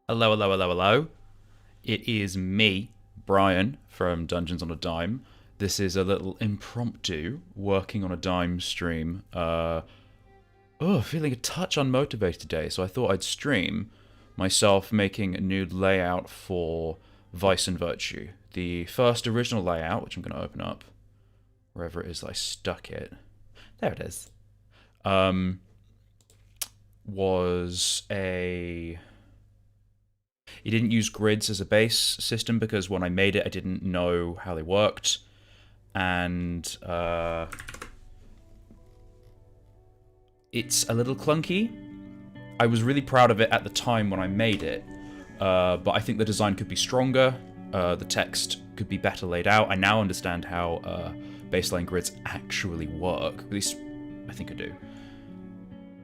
Hello, hello, hello, hello. It is me, Brian, from Dungeons on a Dime. This is a little impromptu working on a dime stream. Feeling a touch unmotivated today, so I thought I'd stream myself making a new layout for Vice and Virtue. The first original layout, which I'm going to open up wherever it is that I stuck it. There it is. Was a It didn't use grids as a base system because when I made it, I didn't know how they worked, and it's a little clunky. I was really proud of it at the time when I made it, but I think the design could be stronger. The text could be better laid out. I now understand how baseline grids actually work. At least I think I do.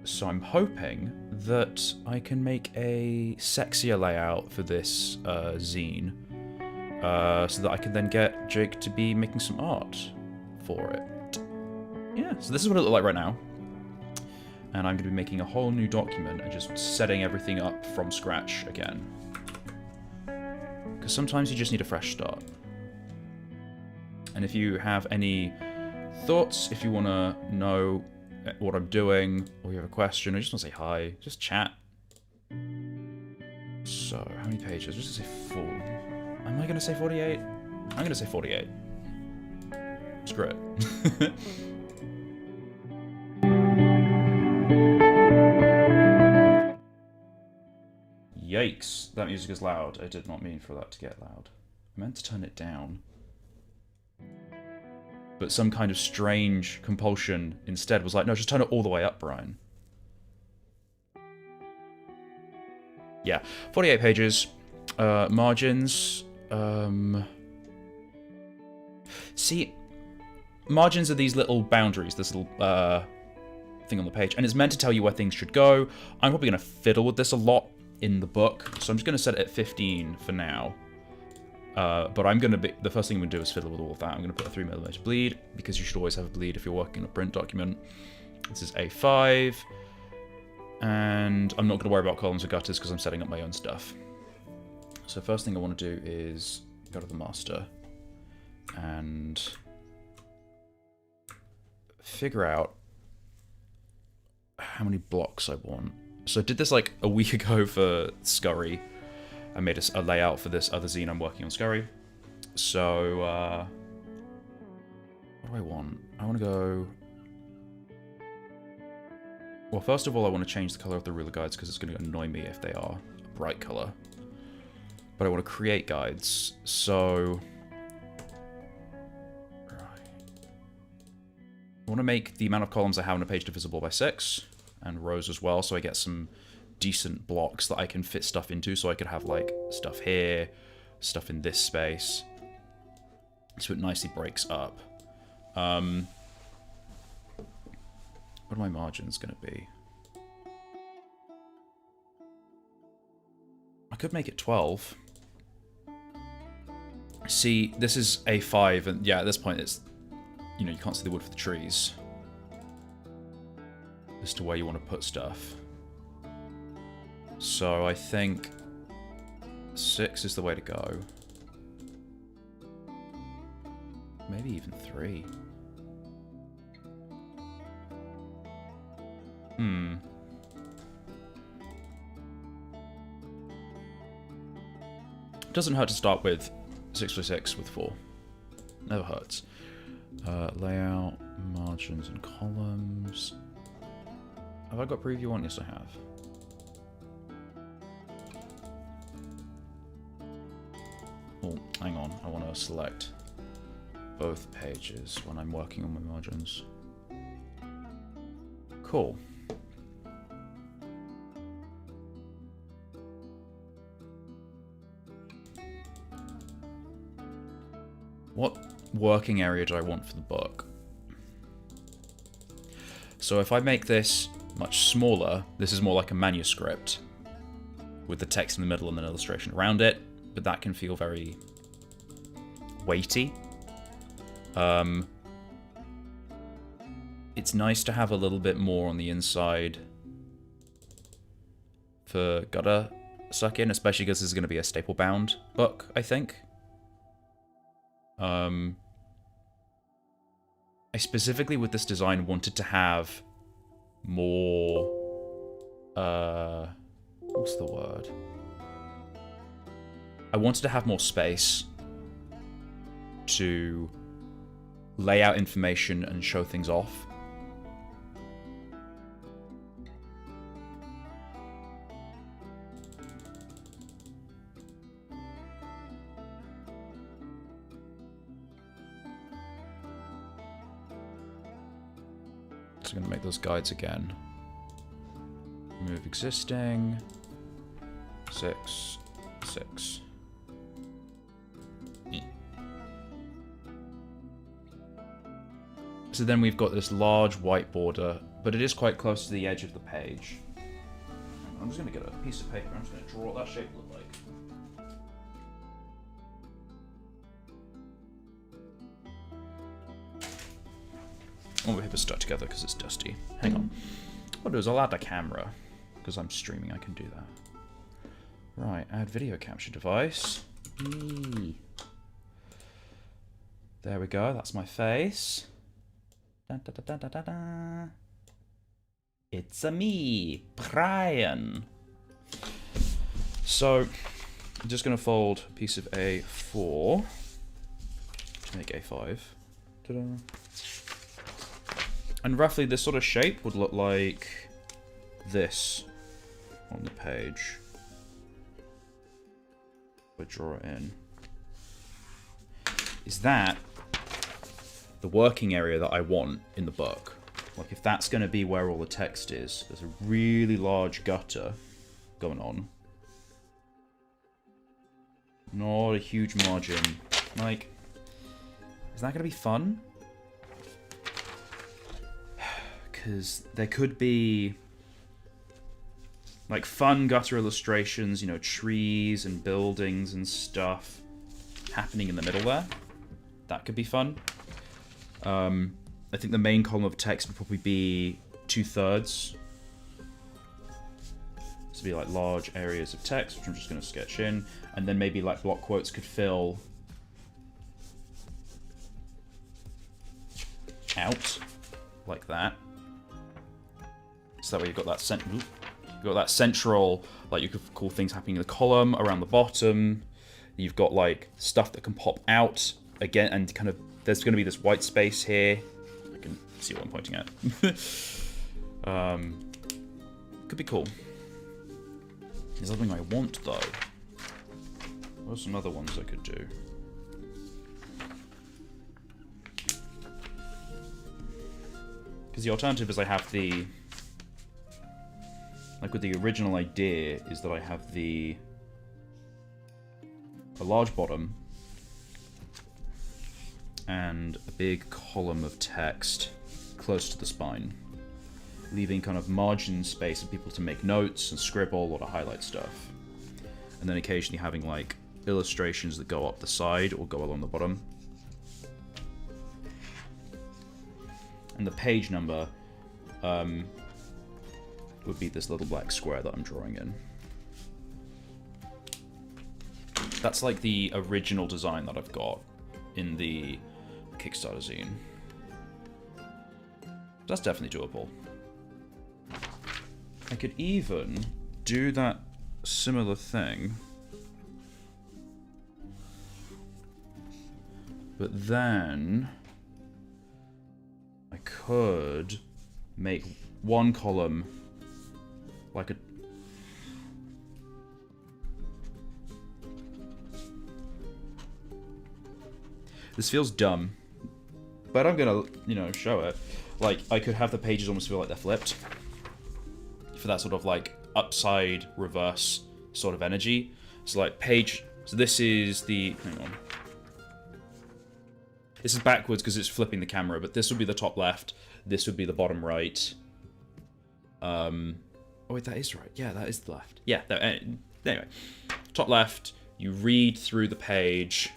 So I'm hoping that I can make a sexier layout for this zine, so that I can then get Jake to be making some art for it. Yeah, so this is what it looks like right now. And I'm going to be making a whole new document and just setting everything up from scratch again. Because sometimes you just need a fresh start. And if you have any thoughts, if you want to know what I'm doing, or you have a question, or you just want to say hi, just chat. So, how many pages? Just to say 4. Am I going to say 48? I'm going to say 48. Screw it. Yikes, that music is loud. I did not mean for that to get loud. I meant to turn it down. But some kind of strange compulsion instead was like, no, just turn it all the way up, Brian. Yeah, 48 pages. Margins. See, margins are these little boundaries, this little thing on the page, and it's meant to tell you where things should go. I'm probably going to fiddle with this a lot in the book, so I'm just going to set it at 15 for now. But I'm going to the first thing I'm going to do is fiddle with all of that. I'm going to put a 3mm bleed, because you should always have a bleed if you're working on a print document. This is A5, and I'm not going to worry about columns or gutters because I'm setting up my own stuff. So first thing I want to do is go to the master and figure out how many blocks I want. So I did this like a week ago for Scurry. I made a layout for this other zine I'm working on, Scurry. So, what do I want? I want to go... Well, first of all, I want to change the color of the ruler guides because it's going to annoy me if they are a bright color. But I want to create guides, so... Right. I want to make the amount of columns I have on a page divisible by 6, and rows as well, so I get some decent blocks that I can fit stuff into, so I could have like stuff here, stuff in this space, so it nicely breaks up. What are my margins going to be? I could make it 12. See, this is A5, and yeah, at this point it's, you know, you can't see the wood for the trees as to where you want to put stuff. So I think 6 is the way to go. Maybe even 3. It doesn't hurt to start with 6x6 with 4. Never hurts. Layout, margins, and columns. Have I got preview on? Yes, I have. Oh, hang on. I want to select both pages when I'm working on my margins. Cool. What working area do I want for the book? So if I make this much smaller, this is more like a manuscript with the text in the middle and an illustration around it, but that can feel very weighty. It's nice to have a little bit more on the inside for gutter suck in, especially because this is going to be a staple-bound book, I think. I specifically, with this design, wanted to have more... what's the word? I wanted to have more space to lay out information and show things off. So I'm going to make those guides again. Remove existing. 6, 6. So then we've got this large white border, but it is quite close to the edge of the page. I'm just going to get a piece of paper, I'm just going to draw what that shape look like. All the paper's stuck together because it's dusty. Hang on. What I'll do is I'll add a camera, because I'm streaming, I can do that. Right, add video capture device. Eee. There we go, that's my face. Da, da, da, da, da, da. It's a me, Brian. So, I'm just going to fold a piece of A4 to make A5. Ta-da. And roughly this sort of shape would look like this on the page. We'll draw it in. Is that the working area that I want in the book? Like, if that's going to be where all the text is, there's a really large gutter going on. Not a huge margin. Like, is that going to be fun? Because there could be, like, fun gutter illustrations, you know, trees and buildings and stuff happening in the middle there. That could be fun. I think the main column of text would probably be 2/3. This would be like large areas of text, which I'm just going to sketch in. And then maybe like block quotes could fill out like that. So that way you've got that central, like you could call things happening in the column around the bottom. You've got like stuff that can pop out again, and kind of there's going to be this white space here. I can see what I'm pointing at. Could be cool. There's something I want though. What are some other ones I could do? Because the alternative is I have the, like with the original idea, is that I have a large bottom and a big column of text close to the spine, leaving kind of margin space for people to make notes and scribble or to highlight stuff. And then occasionally having like illustrations that go up the side or go along the bottom. And the page number would be this little black square that I'm drawing in. That's like the original design that I've got in the Kickstarter zine. That's definitely doable. I could even do that similar thing, but then I could make one column like a... This feels dumb, but I'm gonna, you know, show it. Like, I could have the pages almost feel like they're flipped, for that sort of like upside reverse sort of energy. So like page, so this is the, hang on. This is backwards because it's flipping the camera, but this would be the top left, this would be the bottom right. Oh wait, that is right. Yeah, that is the left. Yeah, anyway. Top left, you read through the page,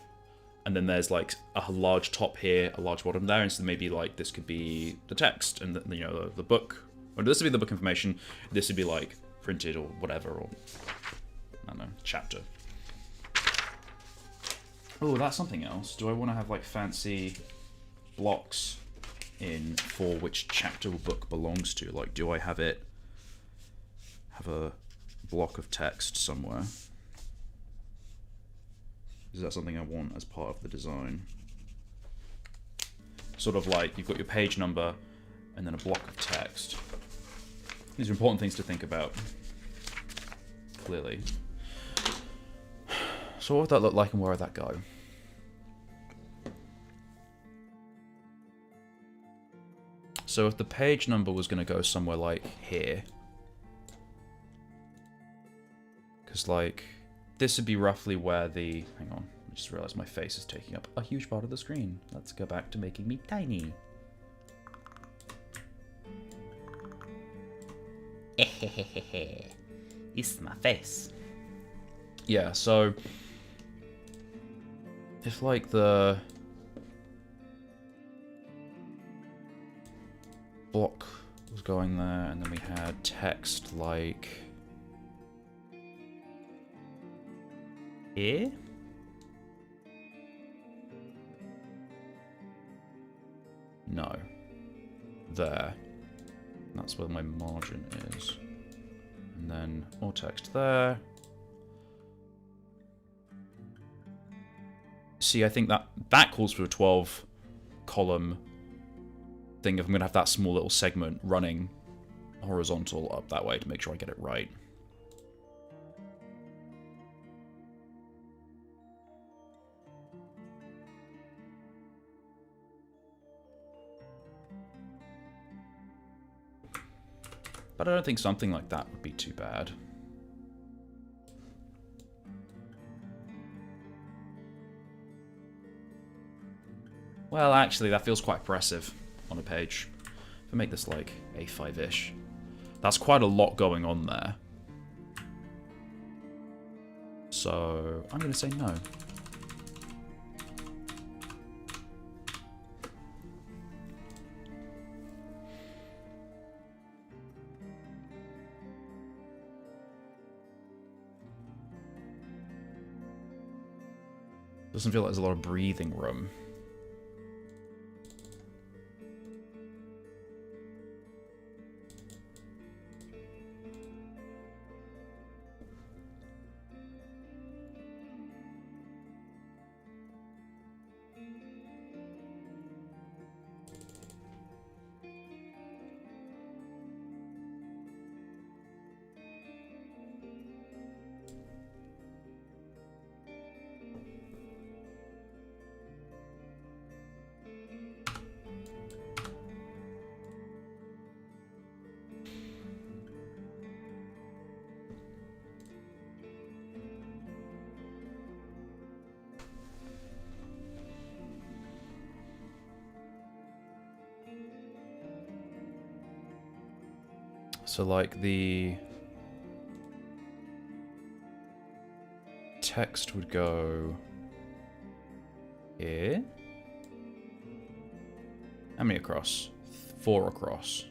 and then there's like a large top here, a large bottom there, and so maybe like this could be the text, and the, you know, the book, or this would be the book information, this would be like printed or whatever, or don't know, chapter. Oh, that's something else. Do I want to have like fancy blocks in for which chapter or book belongs to? Like, do I have a block of text somewhere? Is that something I want as part of the design? Sort of like you've got your page number and then a block of text. These are important things to think about, clearly. So what would that look like and where would that go? So if the page number was going to go somewhere like here, because like this would be roughly where the, hang on, I just realized my face is taking up a huge part of the screen. Let's go back to making me tiny. It's my face. Yeah, so if like the block was going there and then we had text like here? No. There. That's where my margin is. And then more text there. See, I think that calls for a 12 column thing if I'm going to have that small little segment running horizontal up that way to make sure I get it right. But I don't think something like that would be too bad. Well, actually, that feels quite oppressive on a page. If I make this like A5-ish, that's quite a lot going on there. So I'm going to say no. Doesn't feel like there's a lot of breathing room. So like the text would go here. How many across? 4 across.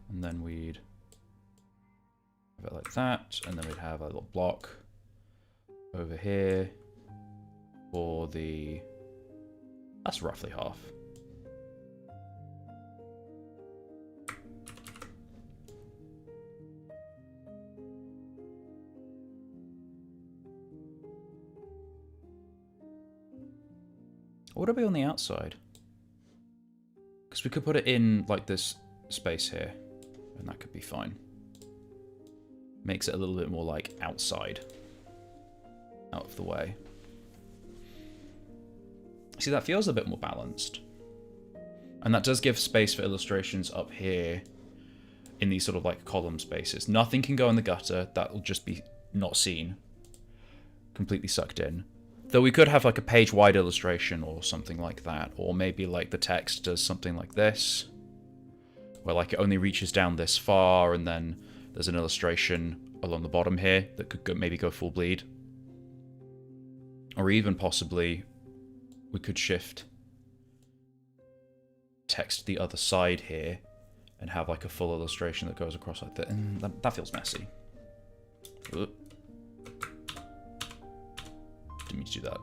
And then we'd have it like that, and then we'd have a little block over here for the, that's roughly half. What would it be on the outside? Because we could put it in like this space here, and that could be fine. Makes it a little bit more like outside, out of the way. See, that feels a bit more balanced. And that does give space for illustrations up here in these sort of like column spaces. Nothing can go in the gutter, that will just be not seen, completely sucked in. Though we could have like a page-wide illustration or something like that, or maybe like the text does something like this, where like it only reaches down this far, and then there's an illustration along the bottom here that could maybe go full bleed. Or even possibly we could shift text to the other side here and have like a full illustration that goes across like that. And that feels messy. Didn't mean to do that.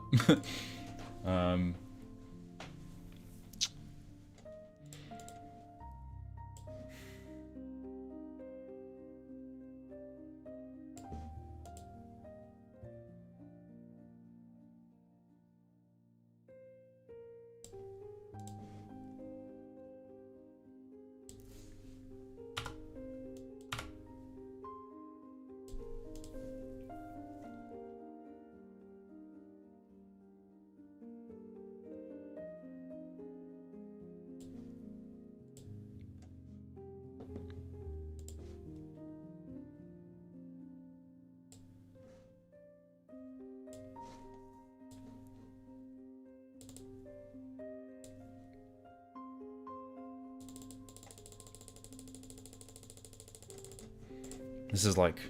This is like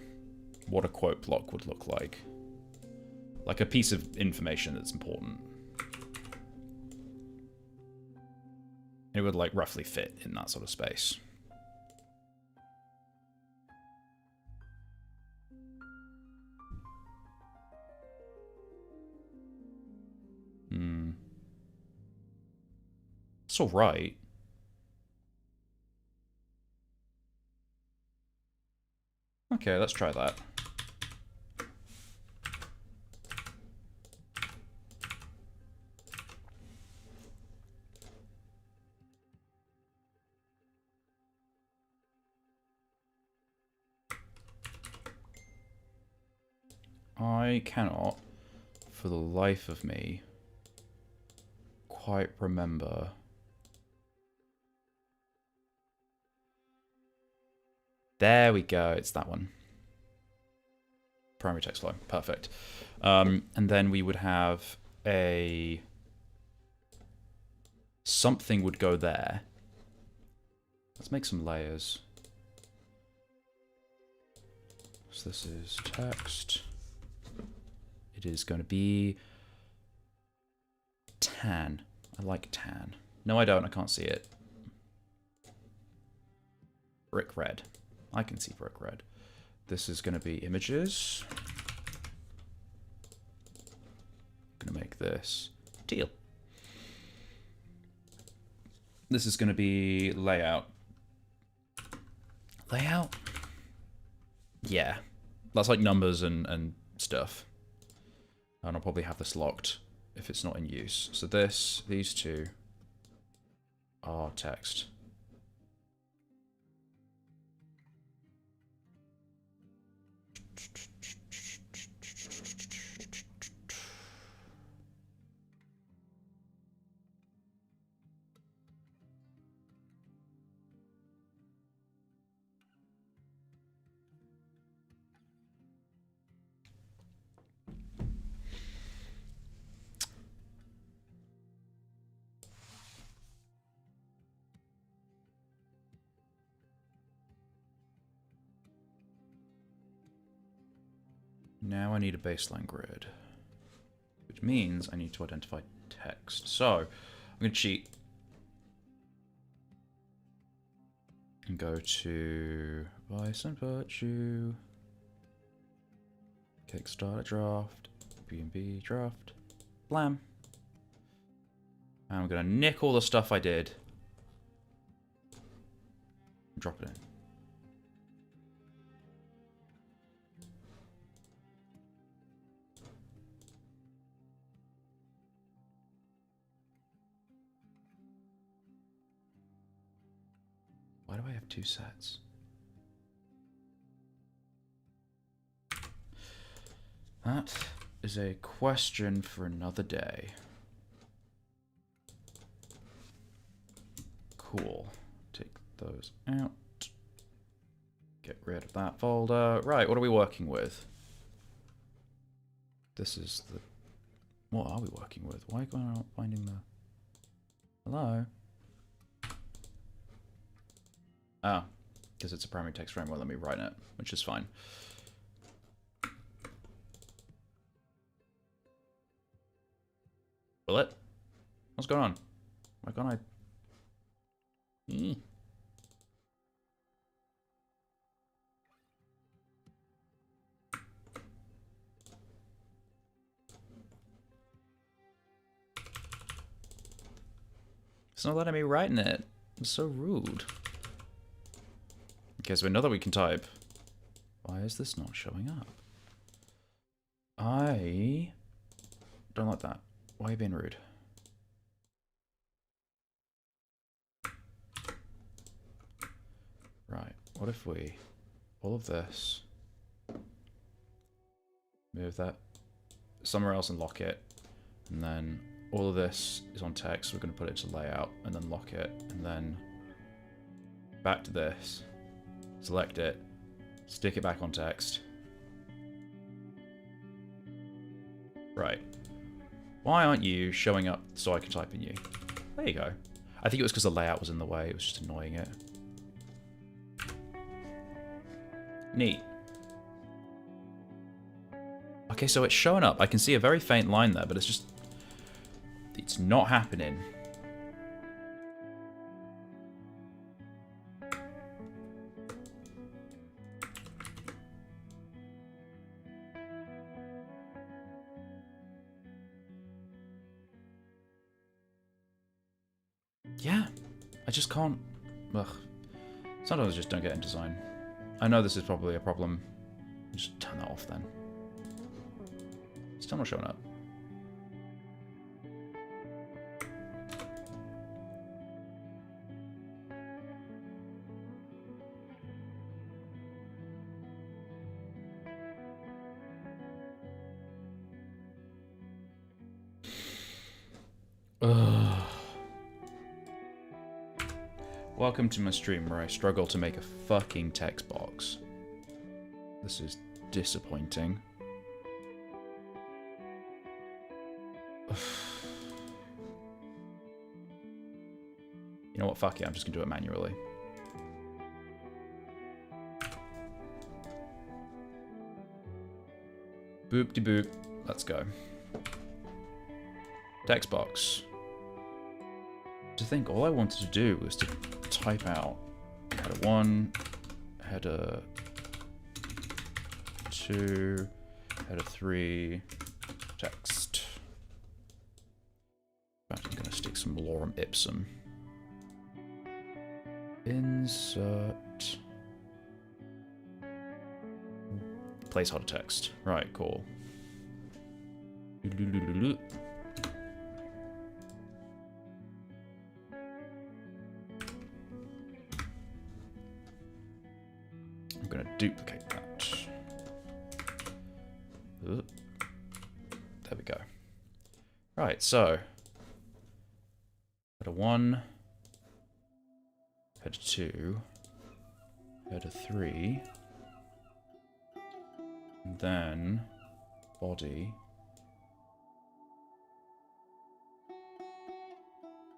what a quote block would look like. Like a piece of information that's important. It would like roughly fit in that sort of space. It's all right. Okay, let's try that. I cannot, for the life of me, quite remember. There we go, it's that one. Primary text flow, perfect. And then we would have a... something would go there. Let's make some layers. So this is text. It is going to be tan. I like tan. No, I don't. I can't see it. Brick red. I can see brick red. This is going to be images. I'm going to make this teal. This is going to be layout. Layout? Yeah. That's like numbers and stuff. And I'll probably have this locked if it's not in use. So these two are text. Now I need a baseline grid, which means I need to identify text. So I'm going to cheat and go to Vice and Virtue, Kickstarter draft, B&B draft, blam. And I'm going to nick all the stuff I did and drop it in. Why do I have two sets? That is a question for another day. Cool. Take those out. Get rid of that folder. Right, what are we working with? This is the... What are we working with? Why am I not finding the... Hello? Oh, because it's a primary text frame, won't let me write it, which is fine. Will it? What's going on? Why can't I... It's not letting me write in it. It's so rude. Okay, so we know that we can type. Why is this not showing up? I don't like that. Why are you being rude? Right, what if we... all of this... move that somewhere else and lock it, and then all of this is on text. We're going to put it to layout and then lock it, and then back to this, select it, stick it back on text. Right. Why aren't you showing up so I can type in you? There you go. I think it was because the layout was in the way. It was just annoying it. Neat. Okay, so it's showing up. I can see a very faint line there, but it's just... it's not happening. Yeah, I just can't... ugh. Sometimes I just don't get InDesign. I know this is probably a problem. Just turn that off then. Still not showing up. Ugh. Welcome to my stream where I struggle to make a fucking text box. This is disappointing. You know what, fuck it, I'm just gonna do it manually. Boop-de-boop, let's go. Text box. To think, all I wanted to do was to type out header 1, header 2, header 3, text. I'm gonna stick some lorem ipsum. Insert placeholder text. Right, cool. I'm gonna duplicate that. There we go. Right, so header 1. Header 2, header 3, and then body,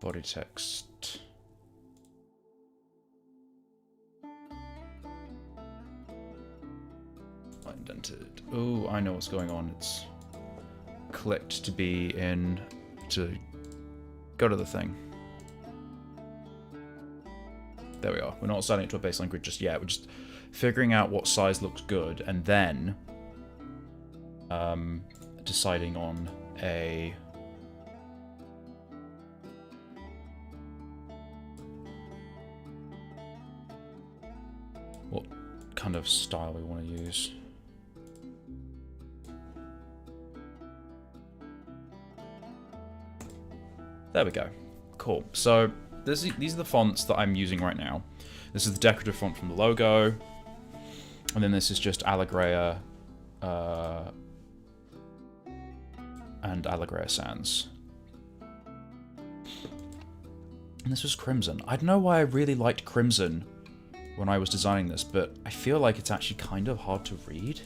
body text, indented. Oh, I know what's going on. It's clicked to be in, to go to the thing. There we are. We're not starting it to a baseline grid just yet. We're just figuring out what size looks good, and then deciding on a what kind of style we want to use. There we go. Cool. So these are the fonts that I'm using right now. This is the decorative font from the logo. And then this is just Allegria and Allegria Sans. And this was Crimson. I don't know why I really liked Crimson when I was designing this, but I feel like it's actually kind of hard to read.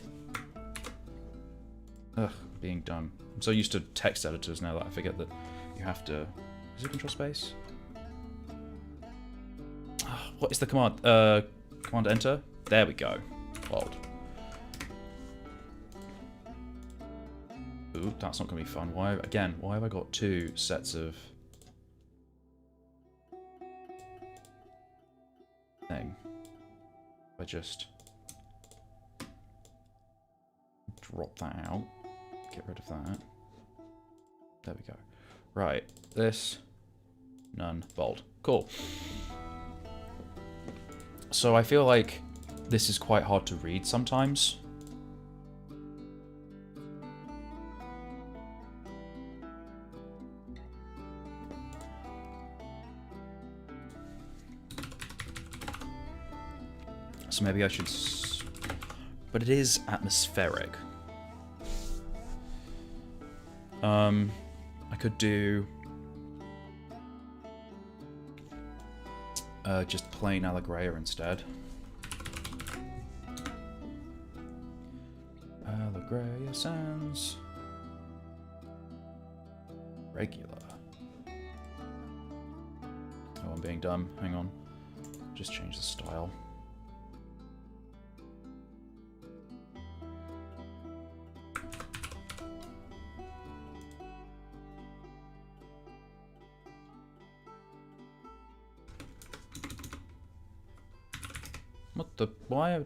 Ugh, being dumb. I'm so used to text editors now that I forget that you have to... Is it control space? What is the command? Command enter? There we go. Hold. Ooh, that's not going to be fun. Why, again, why have I got two sets of... thing? If I just... drop that out. Get rid of that. There we go. Right, this... none, bold. Cool. So I feel like this is quite hard to read sometimes. So maybe I should... But it is atmospheric. I could do... just plain Allegreia instead. Allegreia sans... regular. Oh, I'm being dumb. Hang on. Just change the style. What the... why...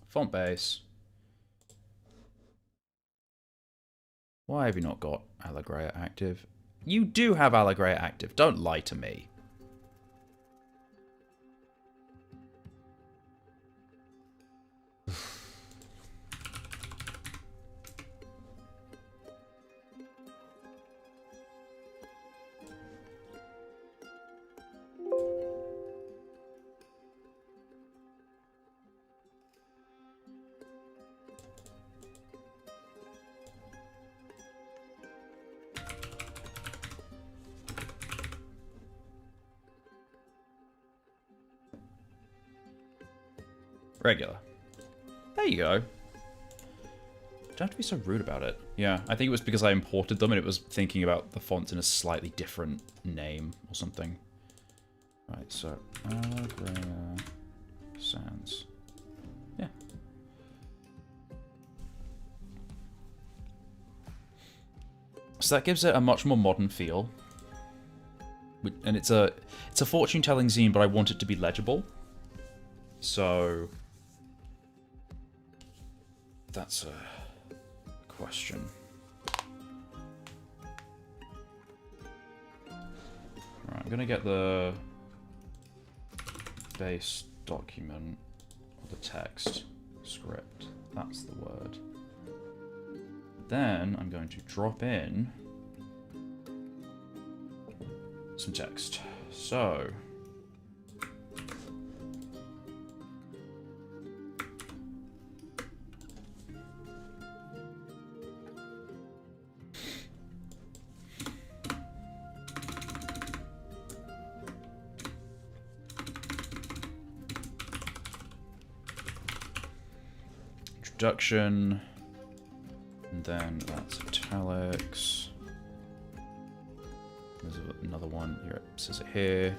Font base. Why have you not got Allegreia active? You do have Allegreia active. Don't lie to me. Regular. There you go. Don't have to be so rude about it. Yeah, I think it was because I imported them and it was thinking about the fonts in a slightly different name or something. Right, so Allegreia sans. Yeah. So that gives it a much more modern feel. And it's a fortune-telling zine, but I want it to be legible. So that's a question. Alright, I'm gonna get the base document, or the text script, that's the word. Then I'm going to drop in some text. So introduction, and then that's italics. There's another one here, it says it here.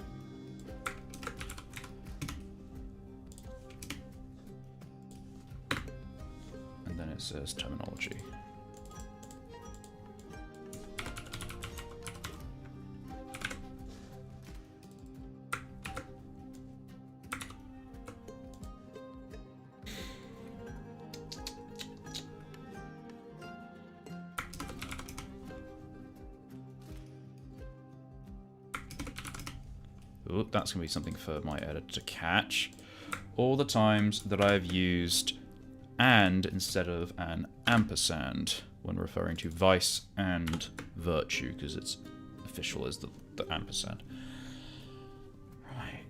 And then it says terminology. Ooh, that's going to be something for my editor to catch. All the times that I've used and instead of an ampersand when referring to vice and virtue, because it's official as the ampersand. Right.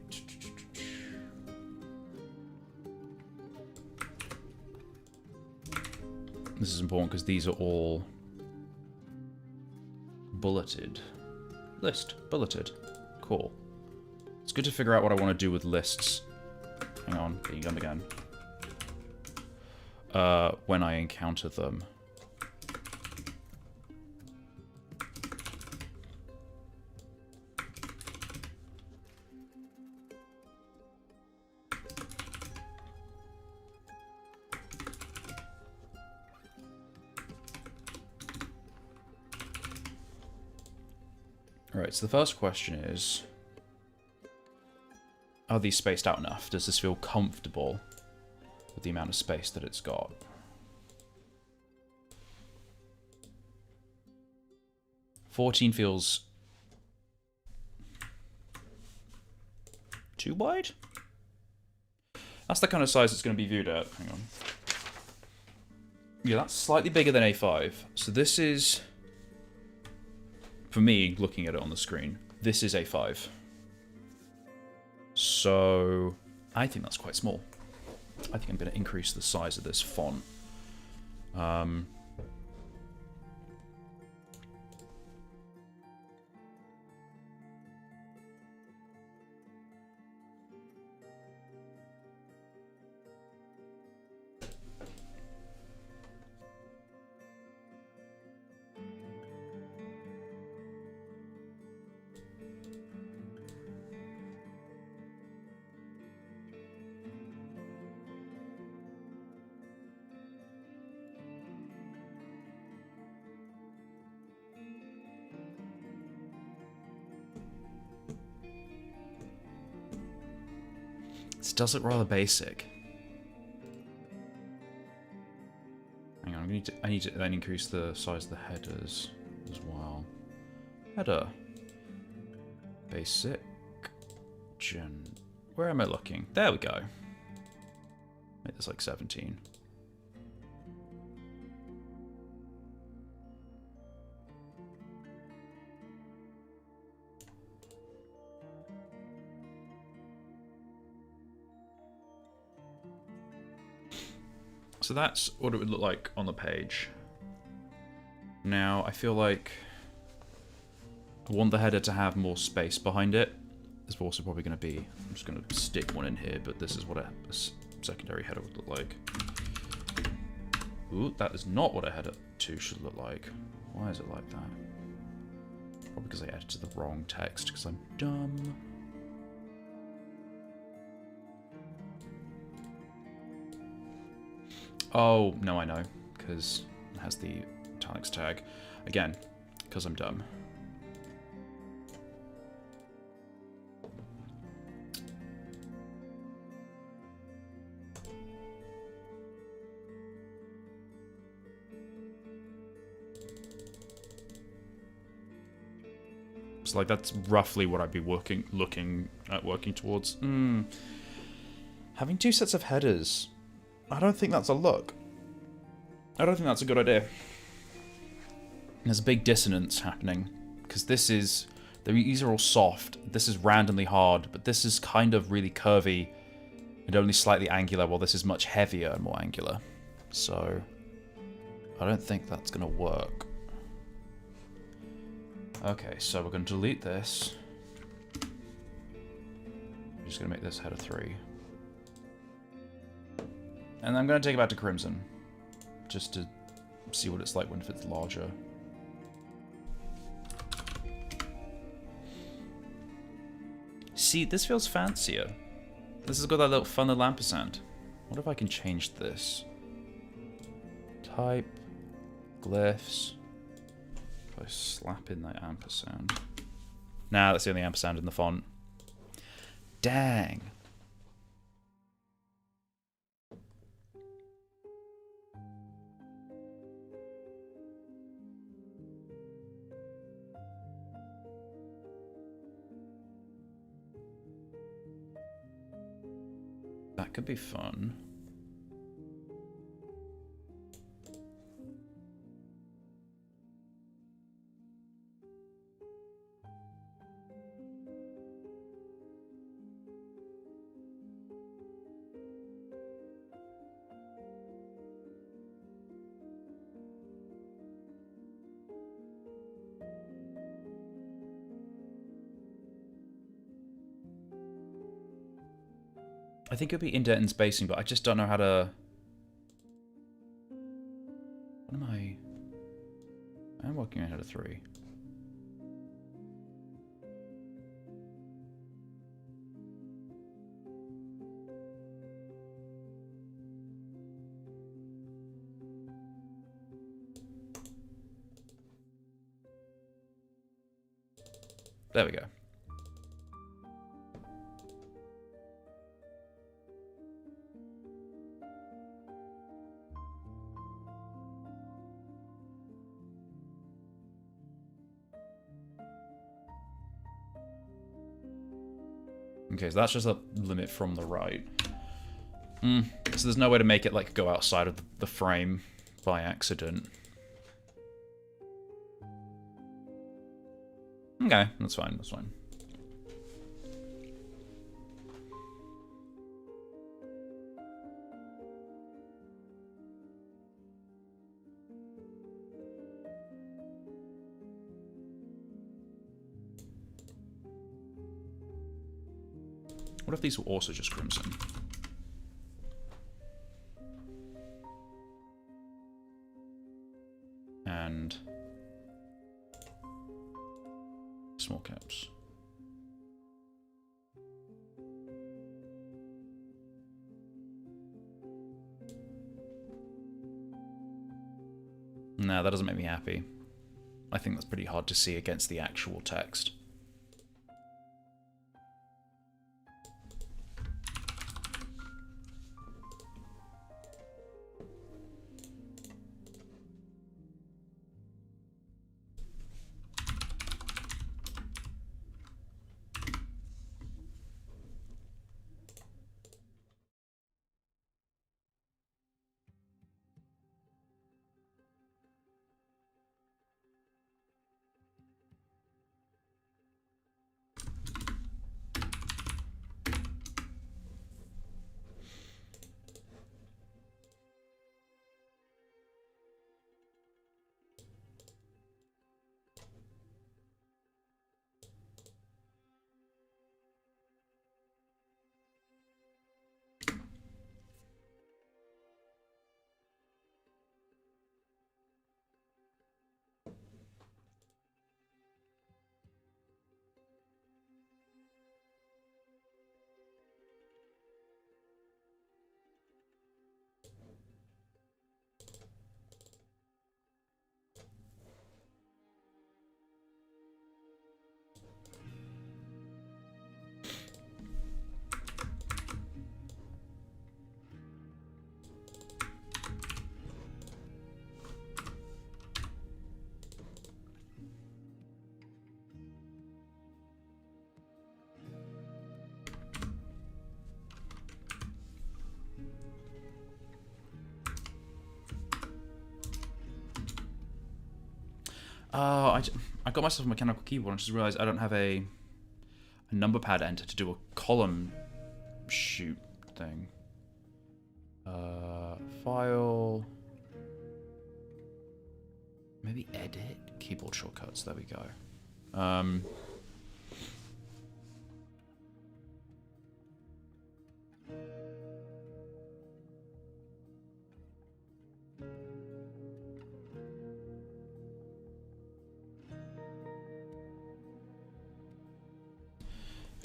This is important because these are all bulleted. List, bulleted. Cool. It's good to figure out what I want to do with lists. Hang on, being done again. When I encounter them. Alright, so the first question is, are these spaced out enough? Does this feel comfortable with the amount of space that it's got? "14" feels... too wide? That's the kind of size it's going to be viewed at. Hang on. Yeah, that's slightly bigger than A5. So this is, for me, looking at it on the screen, this is A5. So I think that's quite small. I think I'm going to increase the size of this font. This does look rather basic. Hang on, I need to then increase the size of the headers as well. Header. Basic. Gen. Where am I looking? There we go. Make this like 17. So that's what it would look like on the page. Now, I feel like I want the header to have more space behind it. There's also probably going to be, I'm just going to stick one in here, but this is what a secondary header would look like. Ooh, that is not what a header 2 should look like. Why is it like that? Probably because I edited the wrong text, because I'm dumb. Oh, no, I know, because it has the italics tag. Again, because I'm dumb. So, like, that's roughly what I'd be looking towards. Having two sets of headers, I don't think that's a look. I don't think that's a good idea. There's a big dissonance happening, because these are all soft, this is randomly hard, but this is kind of really curvy and only slightly angular, while this is much heavier and more angular. So, I don't think that's going to work. Okay, so we're going to delete this. I'm just going to make this header 3. And I'm going to take it back to Crimson, just to see what it's like when it's larger. See, this feels fancier. This has got that little fun little ampersand. What if I can change this? Type, glyphs. If I slap in that ampersand. Nah, that's the only ampersand in the font. Dang. That could be fun. I think it'd be indent and spacing, but I just don't know how to... What am I... I'm working on header 3. There we go. Okay, so that's just a limit from the right. So there's no way to make it like go outside of the frame by accident. Okay, that's fine, that's fine. What if these were also just crimson? And small caps. No, that doesn't make me happy. I think that's pretty hard to see against the actual text. Oh, I got myself a mechanical keyboard and just realized I don't have a number pad enter to do a column shoot thing. File. Maybe edit? Keyboard shortcuts, there we go.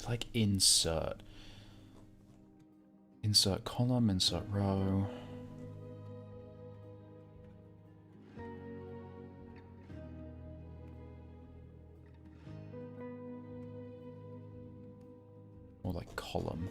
Like insert column, insert row. Or like column.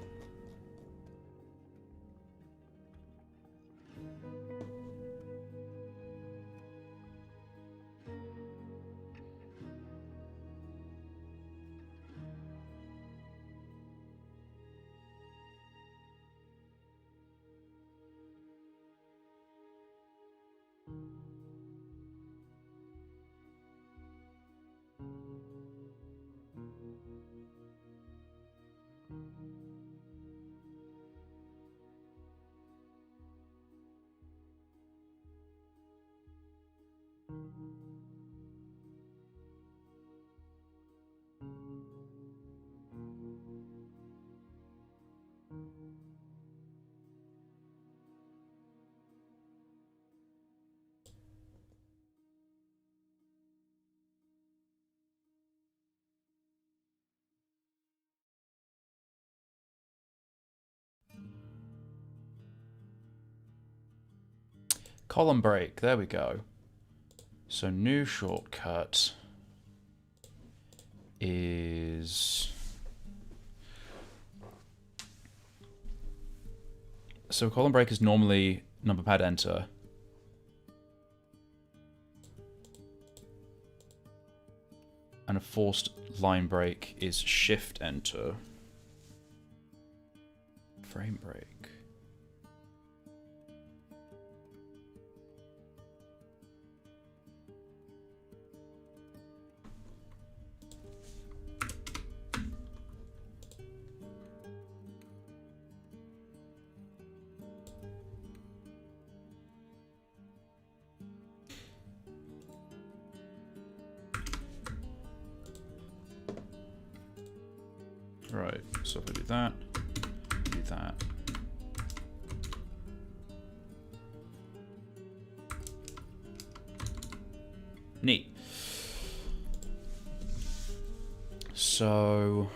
Column break, there we go. So new shortcut is... So column break is normally number pad enter. And a forced line break is shift enter. frame break. Right, so if I do that, do that. Neat. So,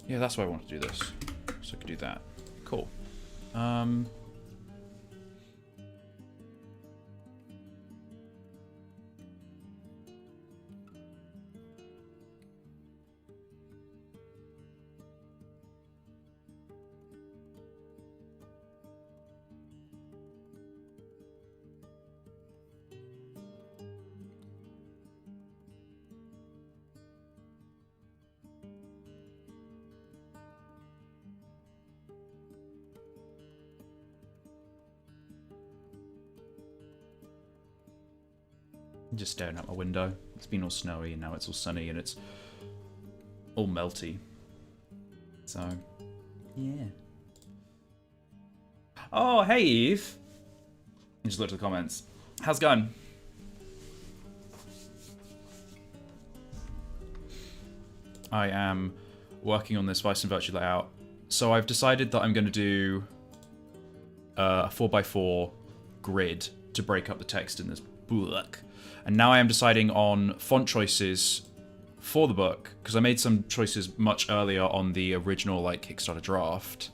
yeah, that's why I want to do this. So I could do that. Cool. I'm just staring out my window. It's been all snowy and now it's all sunny and it's all melty. So, yeah. Oh, hey Eve. I just looked at the comments. How's it going? I am working on this Vice and Virtue layout. So I've decided that I'm going to do a 4x4 grid to break up the text in this book. And now I am deciding on font choices for the book, because I made some choices much earlier on the original Kickstarter draft.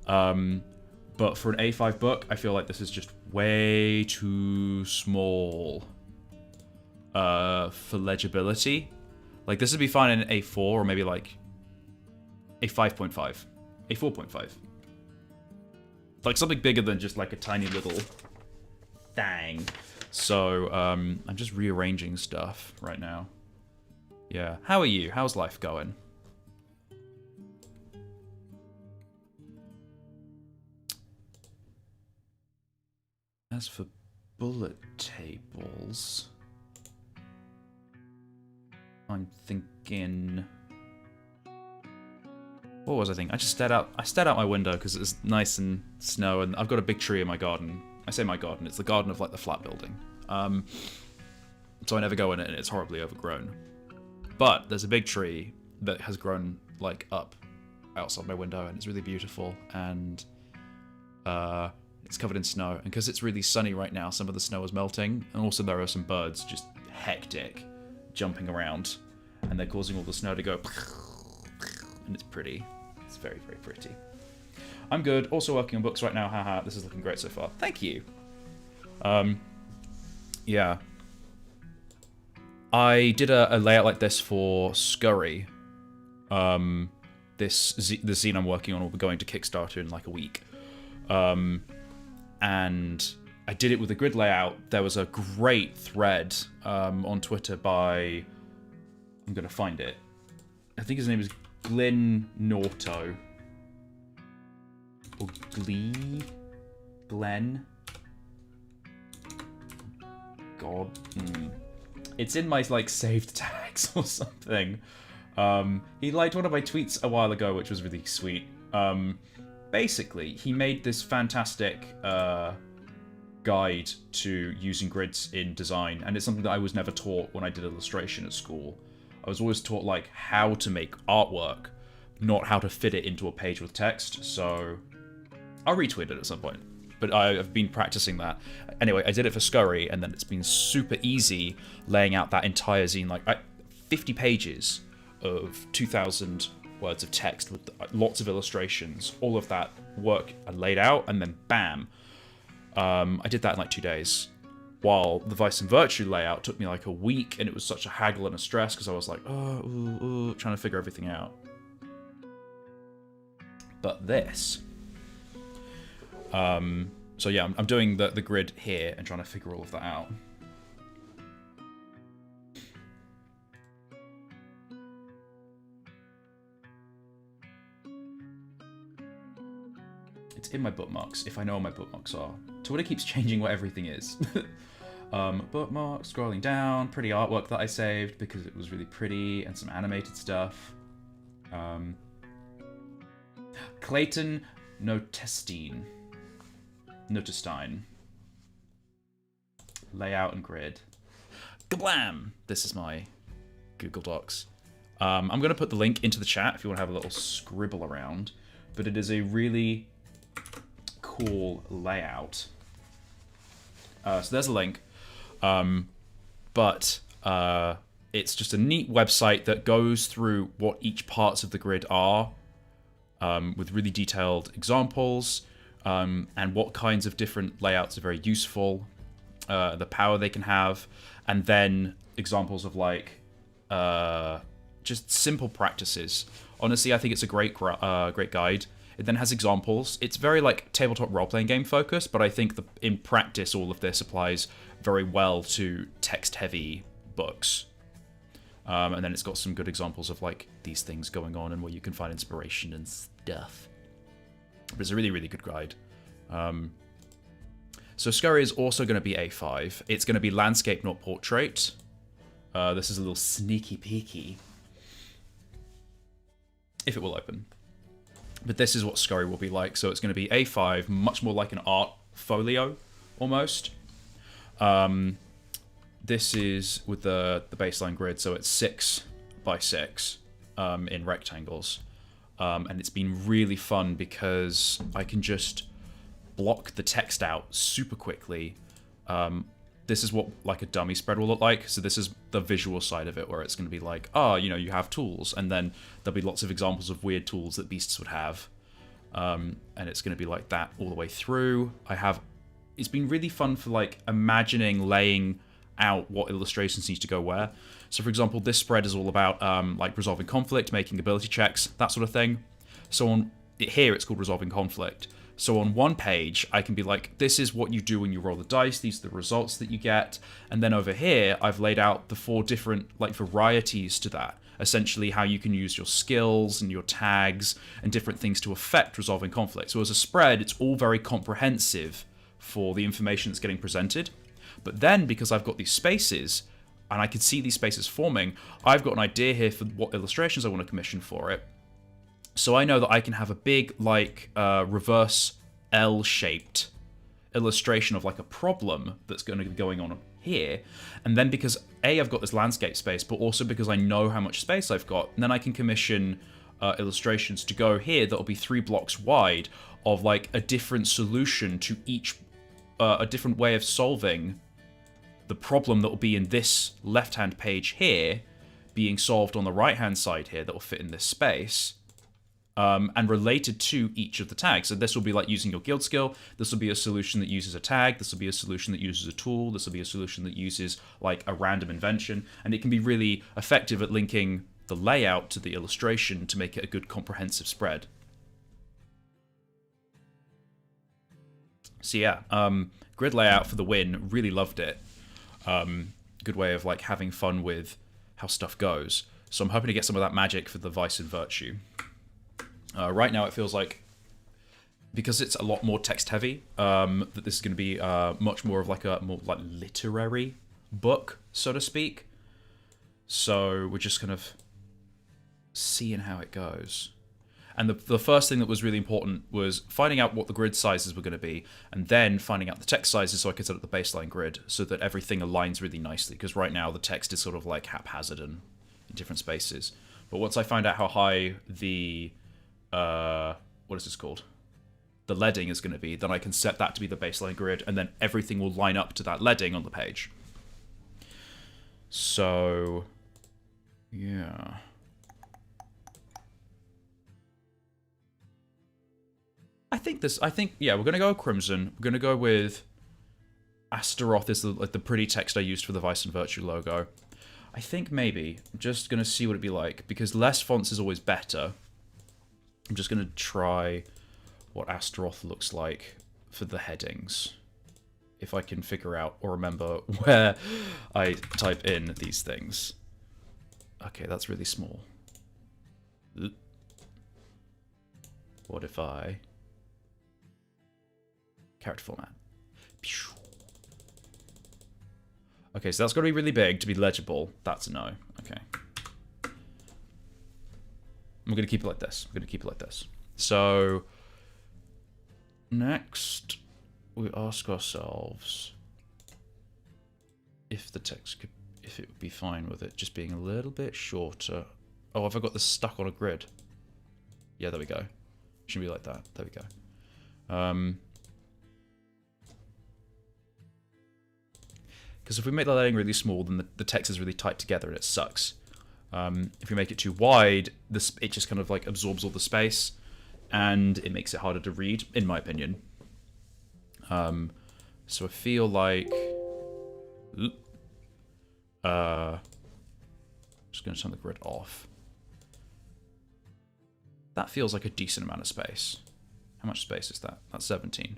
But for an A5 book, I feel like this is just way too small for legibility. Like, this would be fine in an A4 or maybe like a 5.5, a 4.5. Like something bigger than just like a tiny little thing. So I'm just rearranging stuff right now. Yeah. How are you? How's life going? As for bullet tables, I'm thinking. What was I thinking? I just stared out my window because it's nice and snow, and I've got a big tree in my garden. I say my garden; it's the garden of like the flat building. So I never go in it, and it's horribly overgrown. But there's a big tree that has grown like up outside my window, and it's really beautiful, and it's covered in snow. And because it's really sunny right now, some of the snow is melting, and also there are some birds just hectic, jumping around, and they're causing all the snow to go. And it's pretty. It's very, very pretty. I'm good. Also working on books right now. Haha, this is looking great so far. Thank you. Yeah. I did a layout like this for Scurry. The zine I'm working on will be going to Kickstarter in like a week. And I did it with a grid layout. There was a great thread on Twitter by... I'm going to find it. I think his name is Glyn Norto. Or Glenn? God. It's in my, saved tags or something. He liked one of my tweets a while ago, which was really sweet. Basically, he made this fantastic guide to using grids in design, and it's something that I was never taught when I did illustration at school. I was always taught, how to make artwork, not how to fit it into a page with text, so I'll retweet it at some point. But I've been practicing that. Anyway, I did it for Scurry, and then it's been super easy laying out that entire zine, 50 pages of 2,000 words of text with lots of illustrations, all of that work I laid out, and then bam. I did that in 2 days. While the Vice and Virtue layout took me a week, and it was such a haggle and a stress because I was trying to figure everything out. But this... so yeah, I'm doing the grid here and trying to figure all of that out. It's in my bookmarks, if I know where my bookmarks are. Twitter keeps changing what everything is. Bookmark, scrolling down, pretty artwork that I saved because it was really pretty, and some animated stuff. Clayton Notestein. Layout and grid. Kablam! This is my Google Docs. I'm going to put the link into the chat if you want to have a little scribble around. But it is a really cool layout. So there's a link. But it's just a neat website that goes through what each parts of the grid are, with really detailed examples, and what kinds of different layouts are very useful, the power they can have, and then examples of like just simple practices. Honestly, I think it's a great guide. It then has examples. It's very like tabletop role-playing game focused, but I think in practice all of this applies very well to text-heavy books. And then it's got some good examples of like these things going on and where you can find inspiration and stuff. But it's a really, really good guide. So Scurry is also going to be A5. It's going to be landscape, not portrait. This is a little sneaky peeky. If it will open. But this is what Scurry will be like. So it's going to be A5, much more like an art folio, almost. This is with the baseline grid, so it's 6 by 6 in rectangles. And it's been really fun because I can just block the text out super quickly. This is what like a dummy spread will look like. So this is the visual side of it, where it's going to be like, you have tools, and then there'll be lots of examples of weird tools that beasts would have. And it's going to be like that all the way through. It's been really fun for like imagining laying out what illustrations need to go where. So for example, this spread is all about like resolving conflict, making ability checks, that sort of thing. So here it's called resolving conflict. So on one page, I can be like, this is what you do when you roll the dice. These are the results that you get. And then over here, I've laid out the 4 different like varieties to that. Essentially how you can use your skills and your tags and different things to affect resolving conflict. So as a spread, it's all very comprehensive for the information that's getting presented. But then because I've got these spaces, and I can see these spaces forming, I've got an idea here for what illustrations I want to commission for it. So I know that I can have a big, like, reverse L-shaped illustration of, like, a problem that's going to be going on here. And then because, A, I've got this landscape space, but also because I know how much space I've got, and then I can commission illustrations to go here that will be 3 blocks wide of, like, a different solution to each, a different way of solving the problem that will be in this left-hand page here being solved on the right-hand side here that will fit in this space. And related to each of the tags. So this will be like using your guild skill. This will be a solution that uses a tag. This will be a solution that uses a tool. This will be a solution that uses like a random invention. And it can be really effective at linking the layout to the illustration to make it a good comprehensive spread. So yeah, grid layout for the win. Really loved it. Good way of like having fun with how stuff goes. So I'm hoping to get some of that magic for the Vice and Virtue. Right now it feels like, because it's a lot more text heavy, that this is going to be much more of like a more like literary book, so to speak. So we're just kind of seeing how it goes. And the first thing that was really important was finding out what the grid sizes were going to be, and then finding out the text sizes so I could set up the baseline grid so that everything aligns really nicely, because right now the text is sort of like haphazard and in different spaces. But once I find out how high the what is this called? The leading is going to be, then I can set that to be the baseline grid, and then everything will line up to that leading on the page. So, yeah. I think, yeah, we're going to go with Crimson. We're going to go with Astaroth is the pretty text I used for the Vice and Virtue logo. I think maybe, I'm just going to see what it'd be like, because less fonts is always better. I'm just going to try what Astaroth looks like for the headings. If I can figure out or remember where I type in these things. Okay, that's really small. What if I Character format. Okay, so that's got to be really big to be legible. That's a no. Okay. I'm going to keep it like this. I'm going to keep it like this. So, next, we ask ourselves if the text could, if it would be fine with it just being a little bit shorter. Oh, have I got this stuck on a grid? Yeah, there we go. Should be like that. There we go. Because if we make the lettering really small, then the text is really tight together and it sucks. If we make it too wide, it just kind of like absorbs all the space, and it makes it harder to read, in my opinion. So I feel like, just going to turn the grid off. That feels like a decent amount of space. How much space is that? That's 17.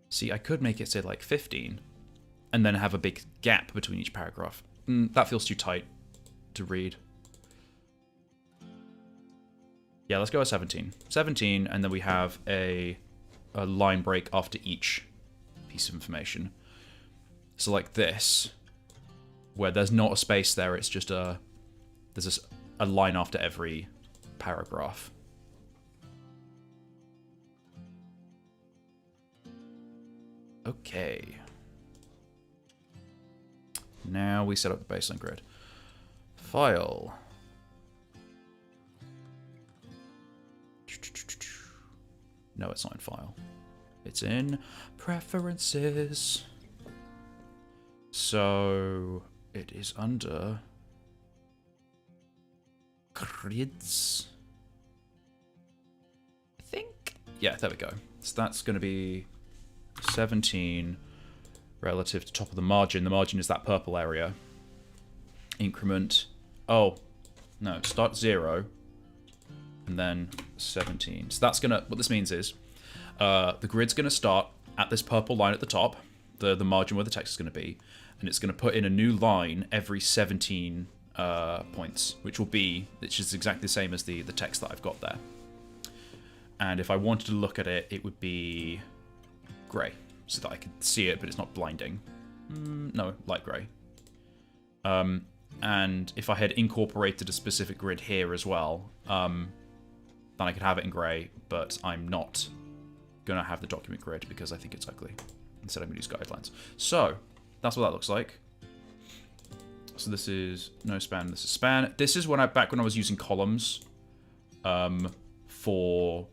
See, I could make it, say, like 15, and then have a big gap between each paragraph. That feels too tight to read. Yeah, let's go with 17. 17, and then we have a line break after each piece of information. So like this, where there's not a space there, it's just there's a line after every paragraph. Okay. Now we set up the baseline grid. File. No, it's not in file. It's in preferences. So it is under grids, I think. Yeah, there we go. So that's going to be 17 relative to top of the margin. The margin is that purple area. Increment. Oh, no. Start 0. And then 17. So that's gonna, what this means is, the grid's gonna start at this purple line at the top, the margin where the text is gonna be, and it's gonna put in a new line every 17 points, which is exactly the same as the text that I've got there. And if I wanted to look at it, it would be grey, so that I could see it, but it's not blinding. No, light grey. And if I had incorporated a specific grid here as well, then I could have it in grey, but I'm not going to have the document grid because I think it's ugly. Instead, I'm going to use guidelines. So, that's what that looks like. So this is no span, this is span. This is back when I was using columns for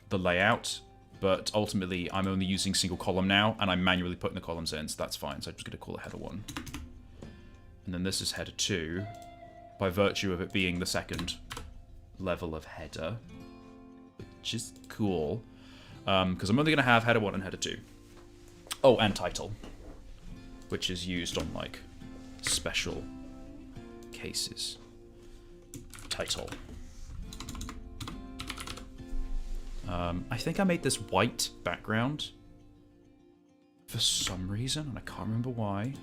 the layout, but ultimately I'm only using single column now, and I'm manually putting the columns in, so that's fine. So I'm just going to call it header 1. And then this is header 2, by virtue of it being the second level of header, which is cool, because I'm only going to have header 1 and header 2. Oh, and title, which is used on, like, special cases. Title. I think I made this white background for some reason, and I can't remember why.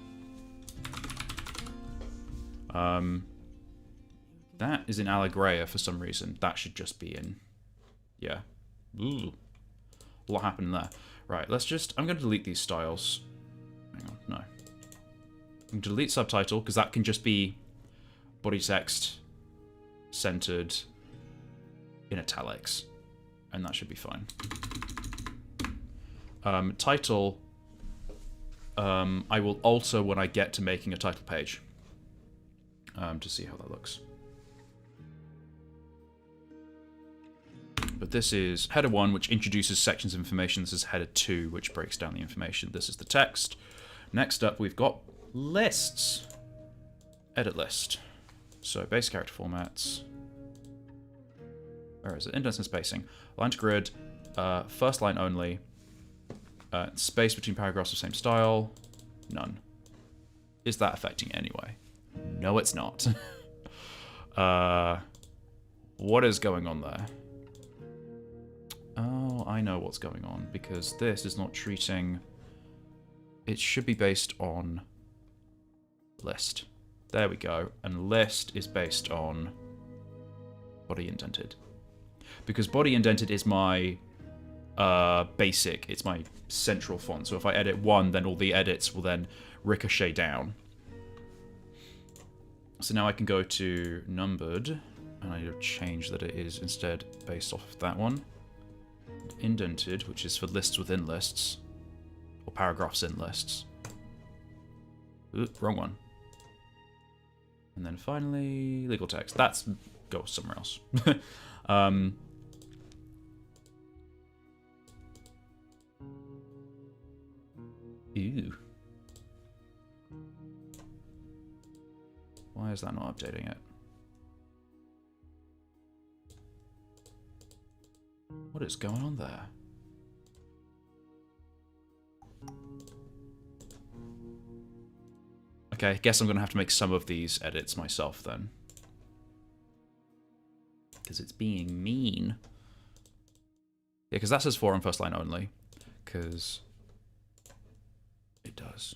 That is in Allegria for some reason. That should just be in... Yeah. Ooh. A lot happened there. Right, let's just... I'm going to delete these styles. Hang on, no. I'm going to delete subtitle, because that can just be body text centered in italics. And that should be fine. Title... I will alter when I get to making a title page. To see how that looks. But this is header 1, which introduces sections of information. This is header 2, which breaks down the information. This is the text. Next up, we've got lists. Edit list. So base character formats. Where is it? Indents and spacing. Line to grid. First line only. Space between paragraphs of same style. None. Is that affecting it anyway? No, it's not. What is going on there? Oh, Well, I know what's going on, because this is not treating... It should be based on list. There we go. And list is based on body indented. Because body indented is my basic, it's my central font. So if I edit one, then all the edits will then ricochet down. So now I can go to numbered, and I need to change that it is instead based off of that one. Indented, which is for lists within lists, or paragraphs in lists. Ooh, wrong one. And then finally, legal text. That's go somewhere else. Ew. Why is that not updating it? What is going on there? Okay, I guess I'm going to have to make some of these edits myself then. Because it's being mean. Yeah, because that says 4 on first line only. Because it does.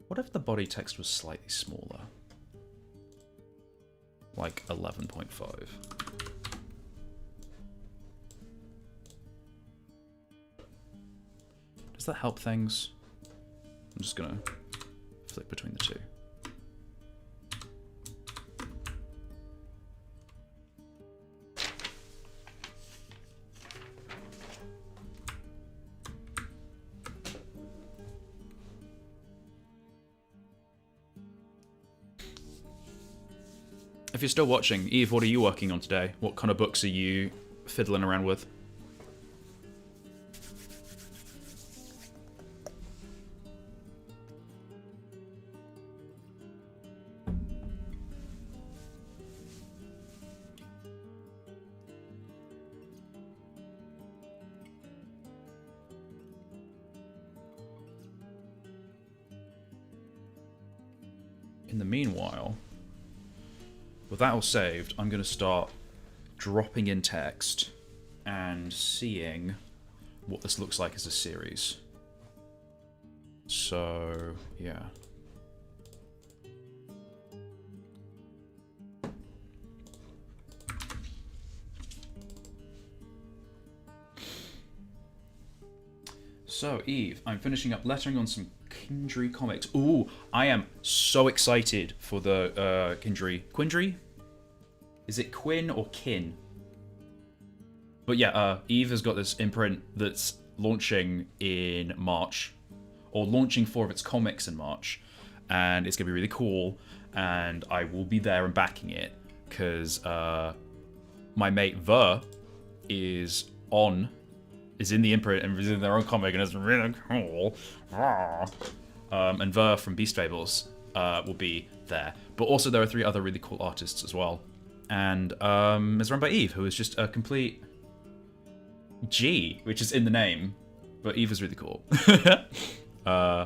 What if the body text was slightly smaller? Like 11.5. Does that help things? I'm just gonna flick between the two. If you're still watching, Eve, what are you working on today? What kind of books are you fiddling around with? In the meanwhile, with that all saved, I'm going to start dropping in text and seeing what this looks like as a series. So, yeah. So, Eve, I'm finishing up lettering on some Kindry comics. Ooh, I am so excited for the Kindry. Quindry? Is it Quinn or Kin? But yeah, Eve has got this imprint that's launching in March, or launching 4 of its comics in March, and it's gonna be really cool. And I will be there and backing it because my mate Ver is in the imprint and is in their own comic, and it's really cool. And Ver from Beast Fables will be there. But also there are 3 other really cool artists as well. And it's run by Eve, who is just a complete G, which is in the name. But Eve is really cool. Yeah.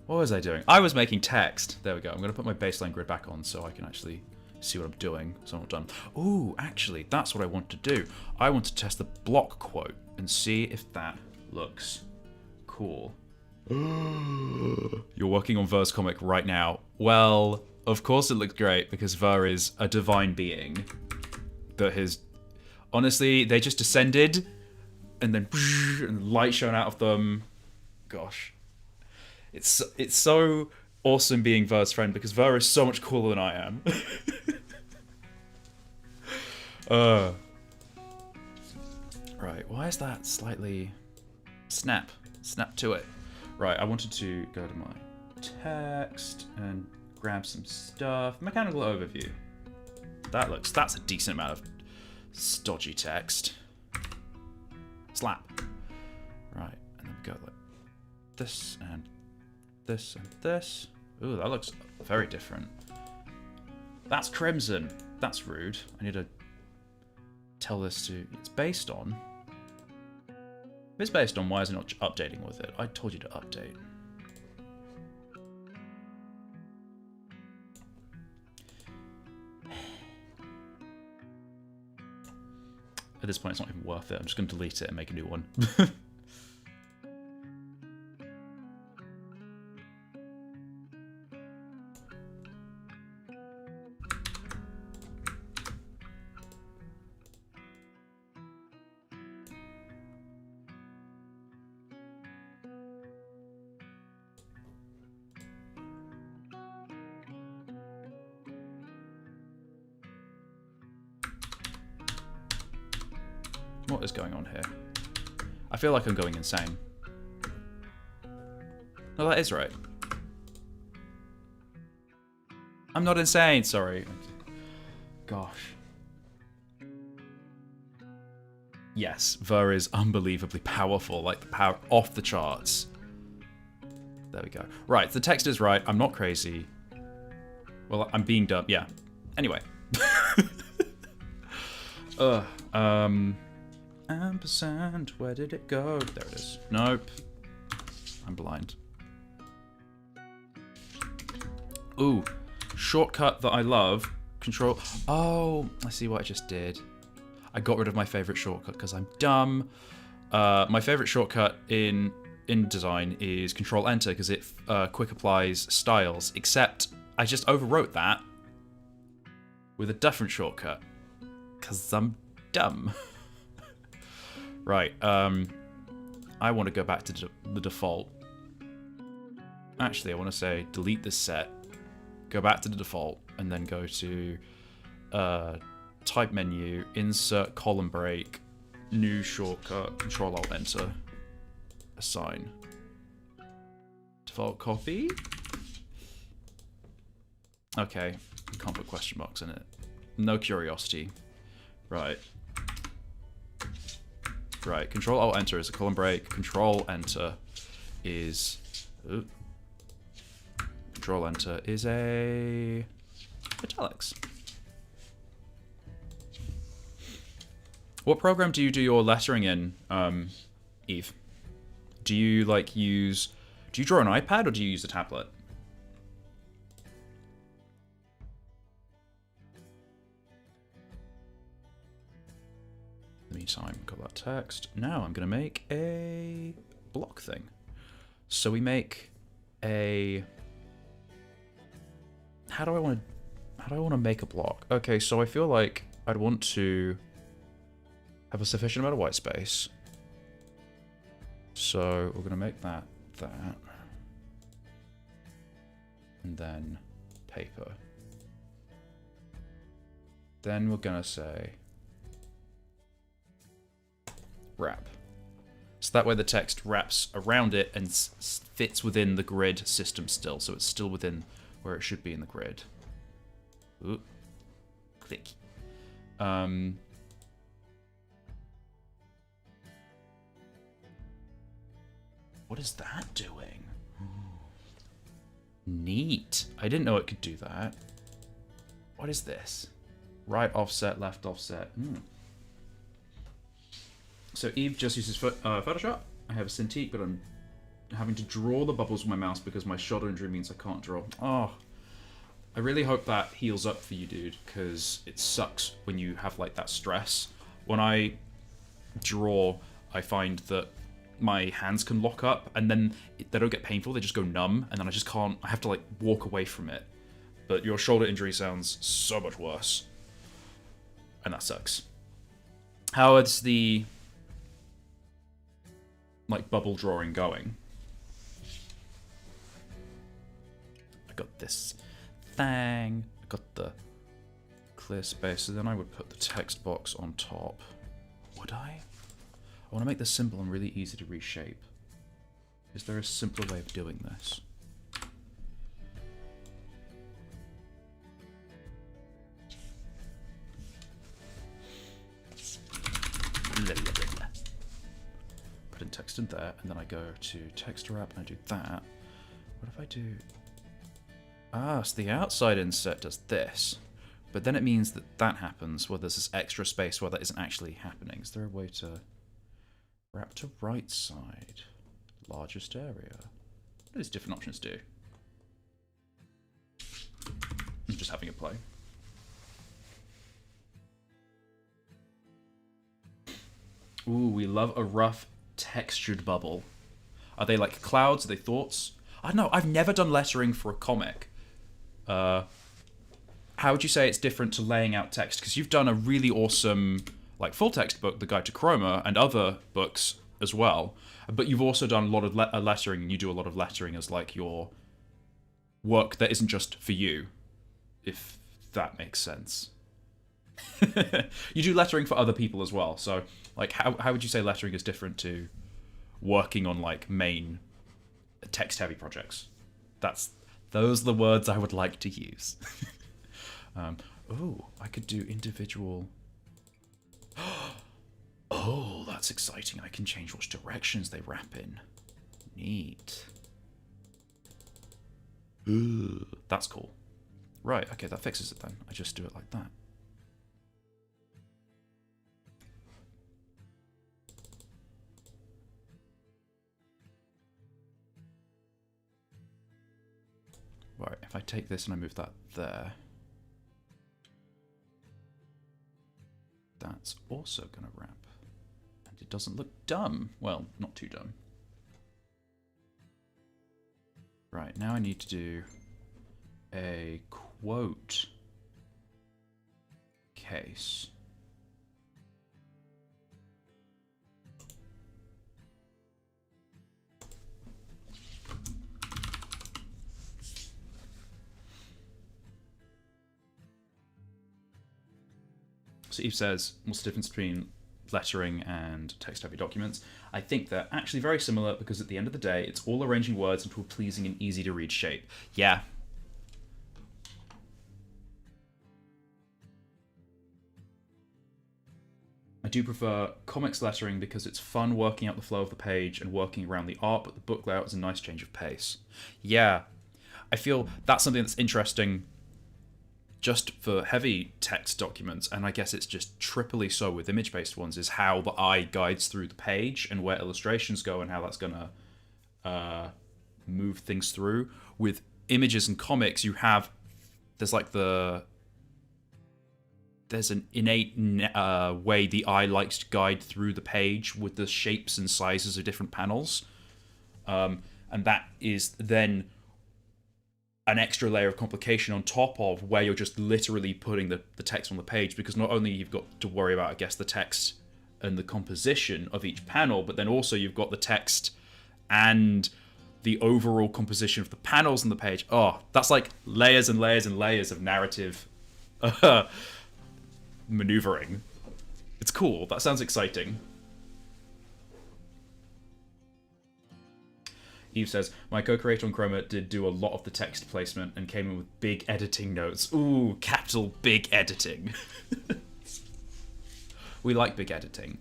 What was I doing? I was making text. There we go. I'm going to put my baseline grid back on so I can actually see what I'm doing. So I'm not done. Ooh, actually, that's what I want to do. I want to test the block quote and see if that looks cool. You're working on Ver's comic right now. Well, of course it looks great because Ver is a divine being that has... Honestly, they just descended and then and light shone out of them. Gosh. It's so awesome being Ver's friend because Ver is so much cooler than I am. Right, why is that slightly... Snap to it. Right, I wanted to go to my text and grab some stuff. Mechanical overview. That's a decent amount of stodgy text. Slap. Right, and then we go like this and this and this. Ooh, that looks very different. That's crimson. That's rude. I need to tell this to... It's based on... If it's based on, why is it not updating with it? I told you to update. At this point, it's not even worth it. I'm just going to delete it and make a new one. What is going on here? I feel like I'm going insane. No, that is right. I'm not insane, sorry. Gosh. Yes, Ver is unbelievably powerful, like the power off the charts. There we go. Right, the text is right. I'm not crazy. Well, I'm being dumb. Yeah. Anyway. Ampersand, where did it go? There it is. Nope. I'm blind. Ooh, shortcut that I love. Control. Oh, I see what I just did. I got rid of my favorite shortcut because I'm dumb. My favorite shortcut in InDesign is Control Enter because it quick applies styles. Except I just overwrote that with a different shortcut because I'm dumb. Right, I want to go back to the default. Actually, I want to say delete this set, go back to the default, and then go to type menu, insert column break, new shortcut, Control Alt Enter, assign. Default copy. Okay, can't put question marks in it. No curiosity. Right. Right, Control Alt Enter is a column break. Control Enter is Control Enter is a italics. What program do you do your lettering in, Eve? Do you do you draw an iPad or do you use a tablet? Meantime, got that text. Now I'm gonna make a block thing. So we make a. How do I want to make a block? Okay, so I feel like I'd want to have a sufficient amount of white space. So we're gonna make that, and then paper. Then we're gonna say wrap. So that way the text wraps around it and fits within the grid system still. So it's still within where it should be in the grid. Ooh. Click. What is that doing? Neat. I didn't know it could do that. What is this? Right offset, left offset. So Eve just uses Photoshop. I have a Cintiq, but I'm having to draw the bubbles with my mouse because my shoulder injury means I can't draw. Oh, I really hope that heals up for you, dude, because it sucks when you have like that stress. When I draw, I find that my hands can lock up and then they don't get painful, they just go numb, and then I just can't, I have to like walk away from it. But your shoulder injury sounds so much worse. And that sucks. How is the like bubble drawing going? I got this thing. I got the clear space, so then I would put the text box on top. Would I? I want to make this simple and really easy to reshape. Is there a simpler way of doing this? Put in text in there, and then I go to text wrap and I do that. What if I do... Ah, so the outside inset does this. But then it means that that happens where there's this extra space where that isn't actually happening. Is there a way to wrap to right side? Largest area. What do these different options do? I'm just having a play. Ooh, we love a rough textured bubble. Are they like clouds? Are they thoughts? I don't know. I've never done lettering for a comic. How would you say it's different to laying out text? Because you've done a really awesome like full text book, The Guide to Chroma, and other books as well. But you've also done a lot of lettering, and you do a lot of lettering as like your work that isn't just for you, if that makes sense. You do lettering for other people as well. So like how would you say lettering is different to working on like main text heavy projects? Those are the words I would like to use. Oh, I could do individual. Oh, that's exciting. I can change which directions they wrap in. Neat. Ooh, that's cool. Right, okay, that fixes it then. I just do it like that. Right, if I take this and I move that there, that's also going to wrap. And it doesn't look dumb. Well, not too dumb. Right, now I need to do a quote case. So Eve says, what's the difference between lettering and text-heavy documents? I think they're actually very similar because at the end of the day, it's all arranging words into a pleasing and easy-to-read shape. Yeah. I do prefer comics lettering because it's fun working out the flow of the page and working around the art, but the book layout is a nice change of pace. Yeah. I feel that's something that's interesting just for heavy text documents, and I guess it's just triply so with image-based ones, is how the eye guides through the page and where illustrations go and how that's going to move things through. With images and comics, there's an innate way the eye likes to guide through the page with the shapes and sizes of different panels. And that is then an extra layer of complication on top of where you're just literally putting the text on the page, because not only you've got to worry about, I guess, the text and the composition of each panel, but then also you've got the text and the overall composition of the panels on the page. Oh, that's like layers and layers and layers of narrative maneuvering. It's cool. That sounds exciting. Eve says, my co-creator on Chroma did do a lot of the text placement and came in with big editing notes. Ooh, capital big editing. We like big editing.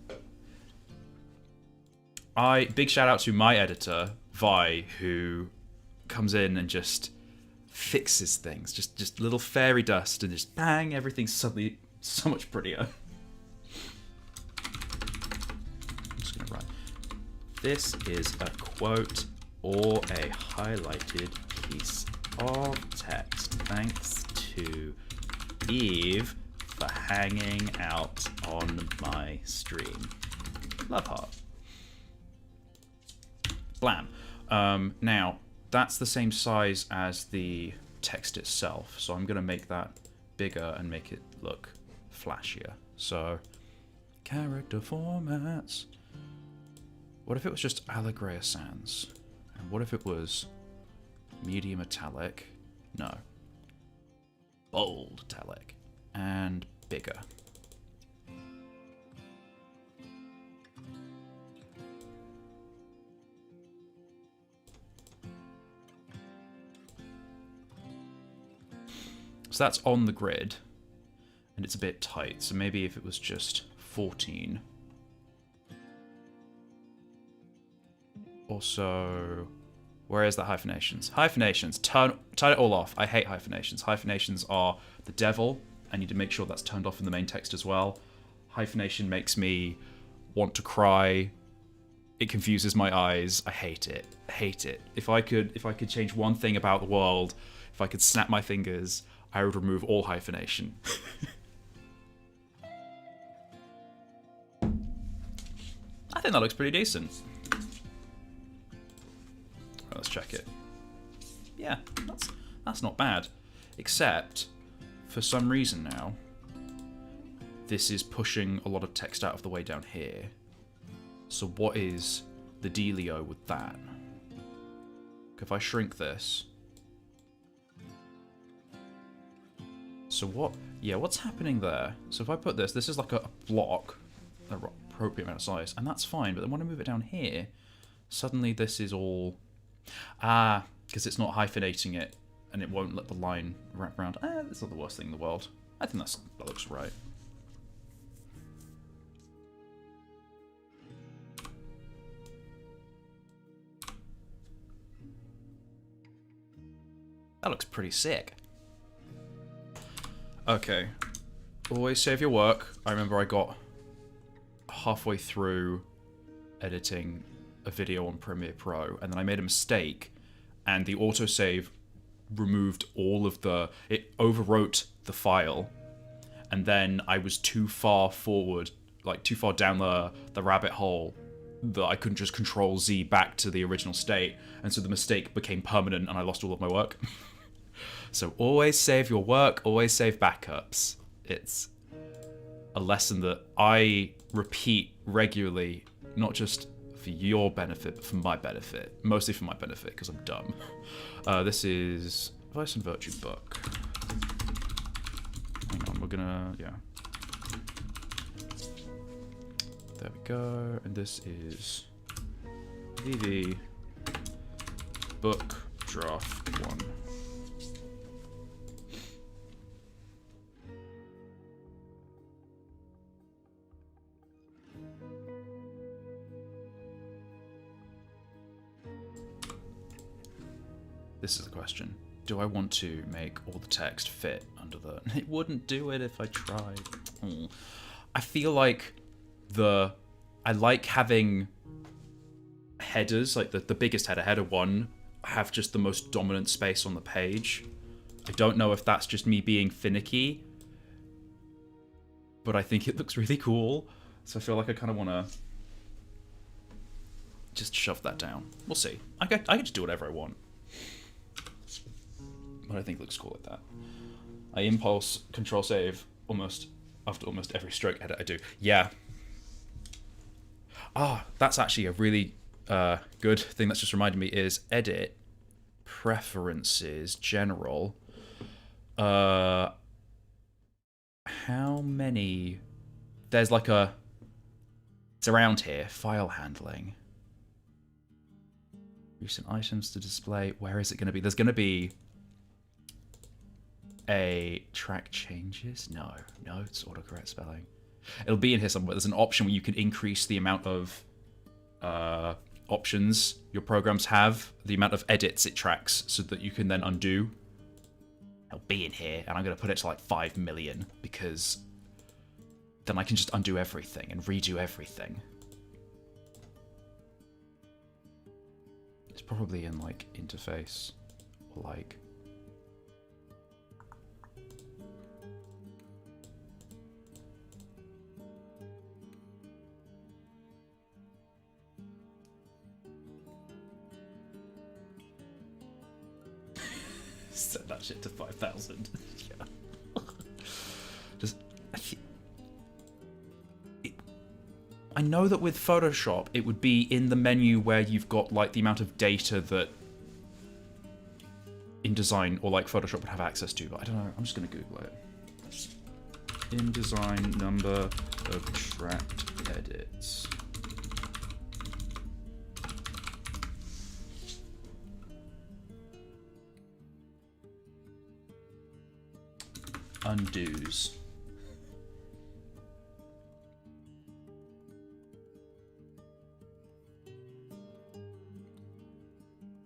Big shout out to my editor, Vi, who comes in and just fixes things. Just little fairy dust and just bang, everything's suddenly so much prettier. I'm just gonna write. This is a quote or a highlighted piece of text. Thanks to Eve for hanging out on my stream. Love heart. Blam. Now, that's the same size as the text itself, so I'm going to make that bigger and make it look flashier. So, character formats. What if it was just Allegria Sans? And what if it was medium italic? No. Bold italic. And bigger. So that's on the grid. And it's a bit tight. So maybe if it was just 14. Also, where is the hyphenations? Hyphenations. Turn it all off. I hate hyphenations. Hyphenations are the devil, I need to make sure that's turned off in the main text as well. Hyphenation makes me want to cry. It confuses my eyes. I hate it. I hate it. If I could change one thing about the world, if I could snap my fingers, I would remove all hyphenation. I think that looks pretty decent. Let's check it. Yeah, that's not bad. Except, for some reason now, this is pushing a lot of text out of the way down here. So what is the dealio with that? If I shrink this... So what... Yeah, what's happening there? So if I put this is like a block, an appropriate amount of size, and that's fine, but then when I move it down here, suddenly this is all... Ah, because it's not hyphenating it, and it won't let the line wrap around. That's not the worst thing in the world. I think that looks right. That looks pretty sick. Okay. Always save your work. I remember I got halfway through editing a video on Premiere Pro, and then I made a mistake, and the autosave removed all of the... It overwrote the file, and then I was too far forward, like too far down the rabbit hole, that I couldn't just Control-Z back to the original state, and so the mistake became permanent, and I lost all of my work. So always save your work, always save backups. It's a lesson that I repeat regularly, not just for your benefit, but for my benefit. Mostly for my benefit, because I'm dumb. This is Vice and Virtue book. Hang on, we're gonna... yeah. There we go. And this is VV book draft 1. This is the question. Do I want to make all the text fit under the... It wouldn't do it if I tried. I feel like I like having headers, like the biggest header, header 1, have just the most dominant space on the page. I don't know if that's just me being finicky, but I think it looks really cool. So I feel like I kind of want to just shove that down. We'll see. I can just do whatever I want. But I think it looks cool like that. I impulse Control Save almost after almost every stroke edit I do. Yeah. Ah, that's actually a really good thing that's just reminded me is edit, preferences, general. How many? There's like a... It's around here. File handling. Recent items to display. Where is it going to be? There's going to be a track changes. No, it's autocorrect spelling. It'll be in here somewhere. There's an option where you can increase the amount of options your programs have, the amount of edits it tracks, so that you can then undo. It'll be in here, and I'm going to put it to like 5 million, because then I can just undo everything and redo everything. It's probably in like interface or like... Set that shit to 5,000. Yeah. Just, I know that with Photoshop, it would be in the menu where you've got like the amount of data that InDesign or like Photoshop would have access to, but I don't know. I'm just gonna Google it. InDesign number of tracked edits. Undos.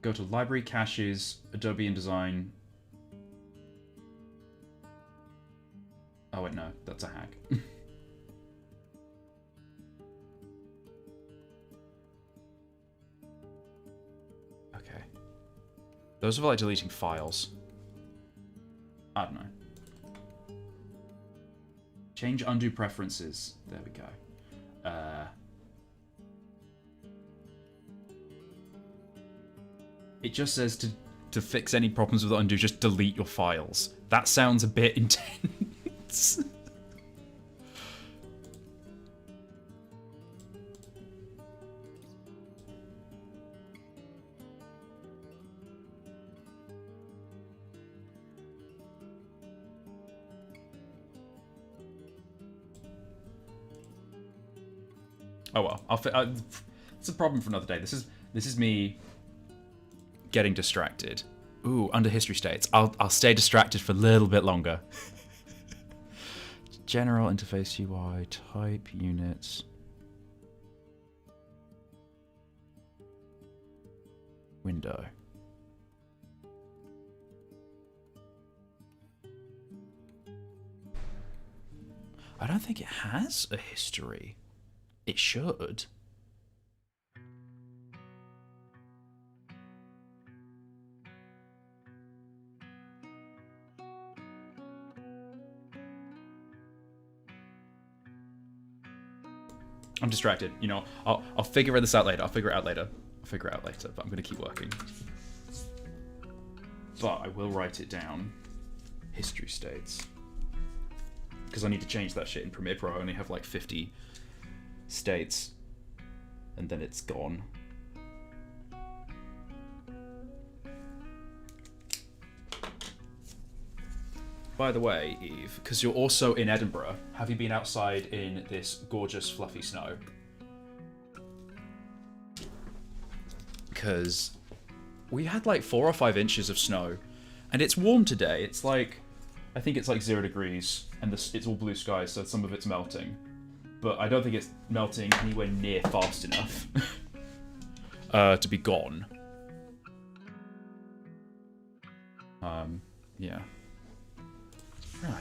Go to Library, Caches, Adobe InDesign. wait, no, that's a hack. Okay. Those are like deleting files. I don't know. Change undo preferences. There we go. It just says to fix any problems with undo, just delete your files. That sounds a bit intense. Oh well, it's a problem for another day. This is me getting distracted. Ooh, under history states. I'll stay distracted for a little bit longer. General interface UI, type units. Window. I don't think it has a history. It should. I'm distracted. You know, I'll figure this out later. I'll figure it out later. But I'm gonna keep working. But I will write it down. History states. Because I need to change that shit in Premiere Pro. I only have like 50 states. And then it's gone. By the way, Eve, because you're also in Edinburgh, have you been outside in this gorgeous fluffy snow? Because we had like 4 or 5 inches of snow, and it's warm today. It's like, I think it's like 0 degrees, and it's all blue skies, so some of it's melting. But I don't think it's melting anywhere near fast enough to be gone. Yeah. Right.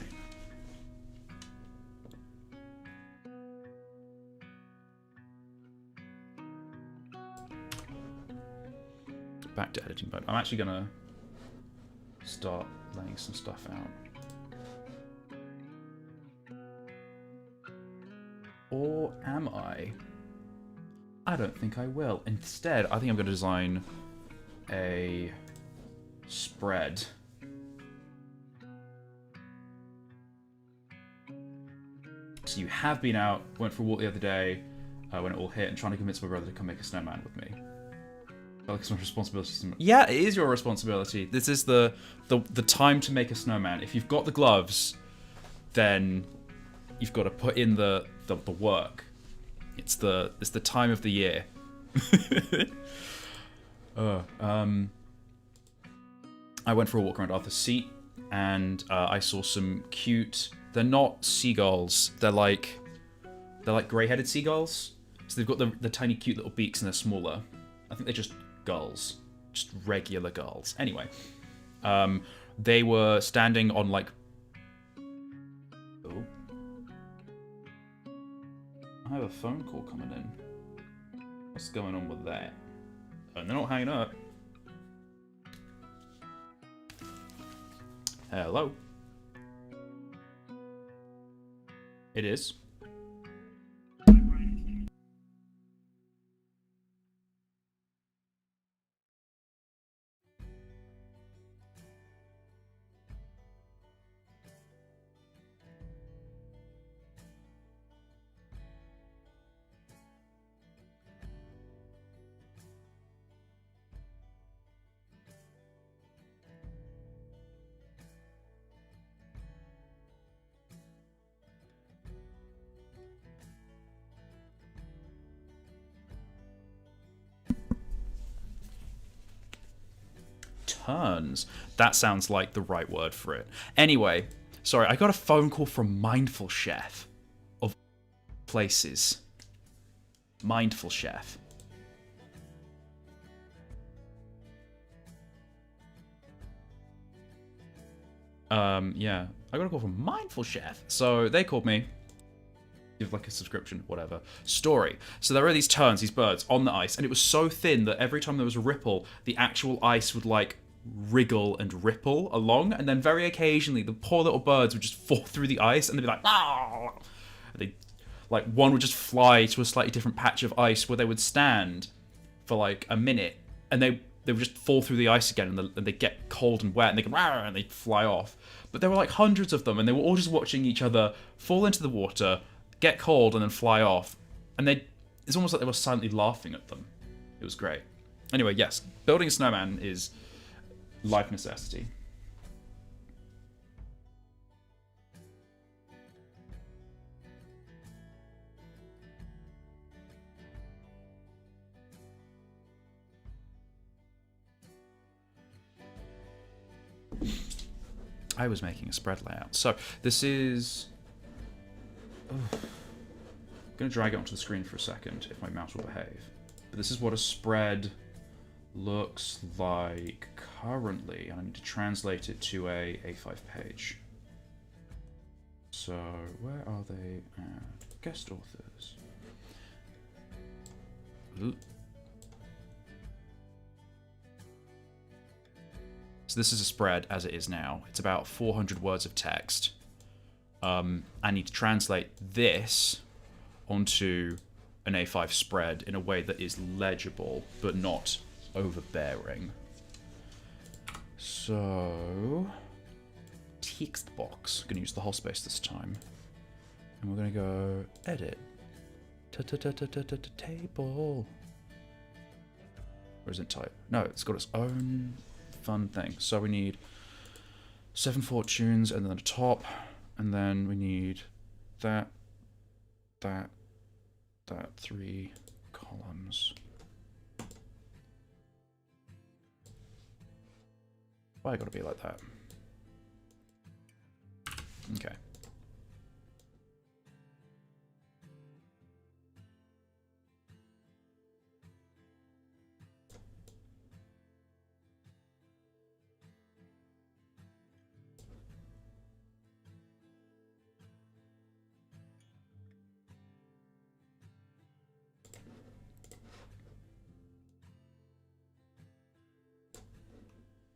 Back to editing mode. I'm actually gonna start laying some stuff out. Or am I? I don't think I will. Instead, I think I'm gonna design a spread. So you have been out, went for a walk the other day when it all hit, and trying to convince my brother to come make a snowman with me. Like it's my responsibility. Yeah, it is your responsibility. This is the time to make a snowman. If you've got the gloves, then you've got to put in the work. It's the time of the year. I went for a walk around Arthur's Seat, and I saw some cute. They're not seagulls. They're like grey-headed seagulls. So they've got the tiny, cute little beaks, and they're smaller. I think they're just gulls, just regular gulls. Anyway, they were standing on like. Oh, I have a phone call coming in. What's going on with that? And they're not hanging up. Hello. It is. Turns. That sounds like the right word for it. Anyway, sorry, I got a phone call from Mindful Chef of places. Mindful Chef. Yeah. I got a call from Mindful Chef. So they called me. Give like a subscription, whatever. Story. So there are these terns, these birds, on the ice, and it was so thin that every time there was a ripple, the actual ice would like wriggle and ripple along, and then very occasionally the poor little birds would just fall through the ice, and they'd be like, ah! And they, like, one would just fly to a slightly different patch of ice where they would stand for like a minute, and they would just fall through the ice again, and they get cold and wet, and they go, ah! And they'd fly off. But there were like hundreds of them, and they were all just watching each other fall into the water, get cold, and then fly off. And it's almost like they were silently laughing at them. It was great. Anyway, yes, building a snowman is life necessity. I was making a spread layout. So this is... I'm going to drag it onto the screen for a second, if my mouse will behave. But this is what a spread looks like currently, and I need to translate it to a A5 page. So, where are they? Guest authors. So this is a spread as it is now. It's about 400 words of text. I need to translate this onto an A5 spread in a way that is legible, but not overbearing. So, text box. I'm going to use the whole space this time. And we're going to go edit. Table. Or is it type? No, it's got its own fun thing. So we need 7 fortunes and then a top. And then we need that, 3 columns. Why I gotta be like that? Okay.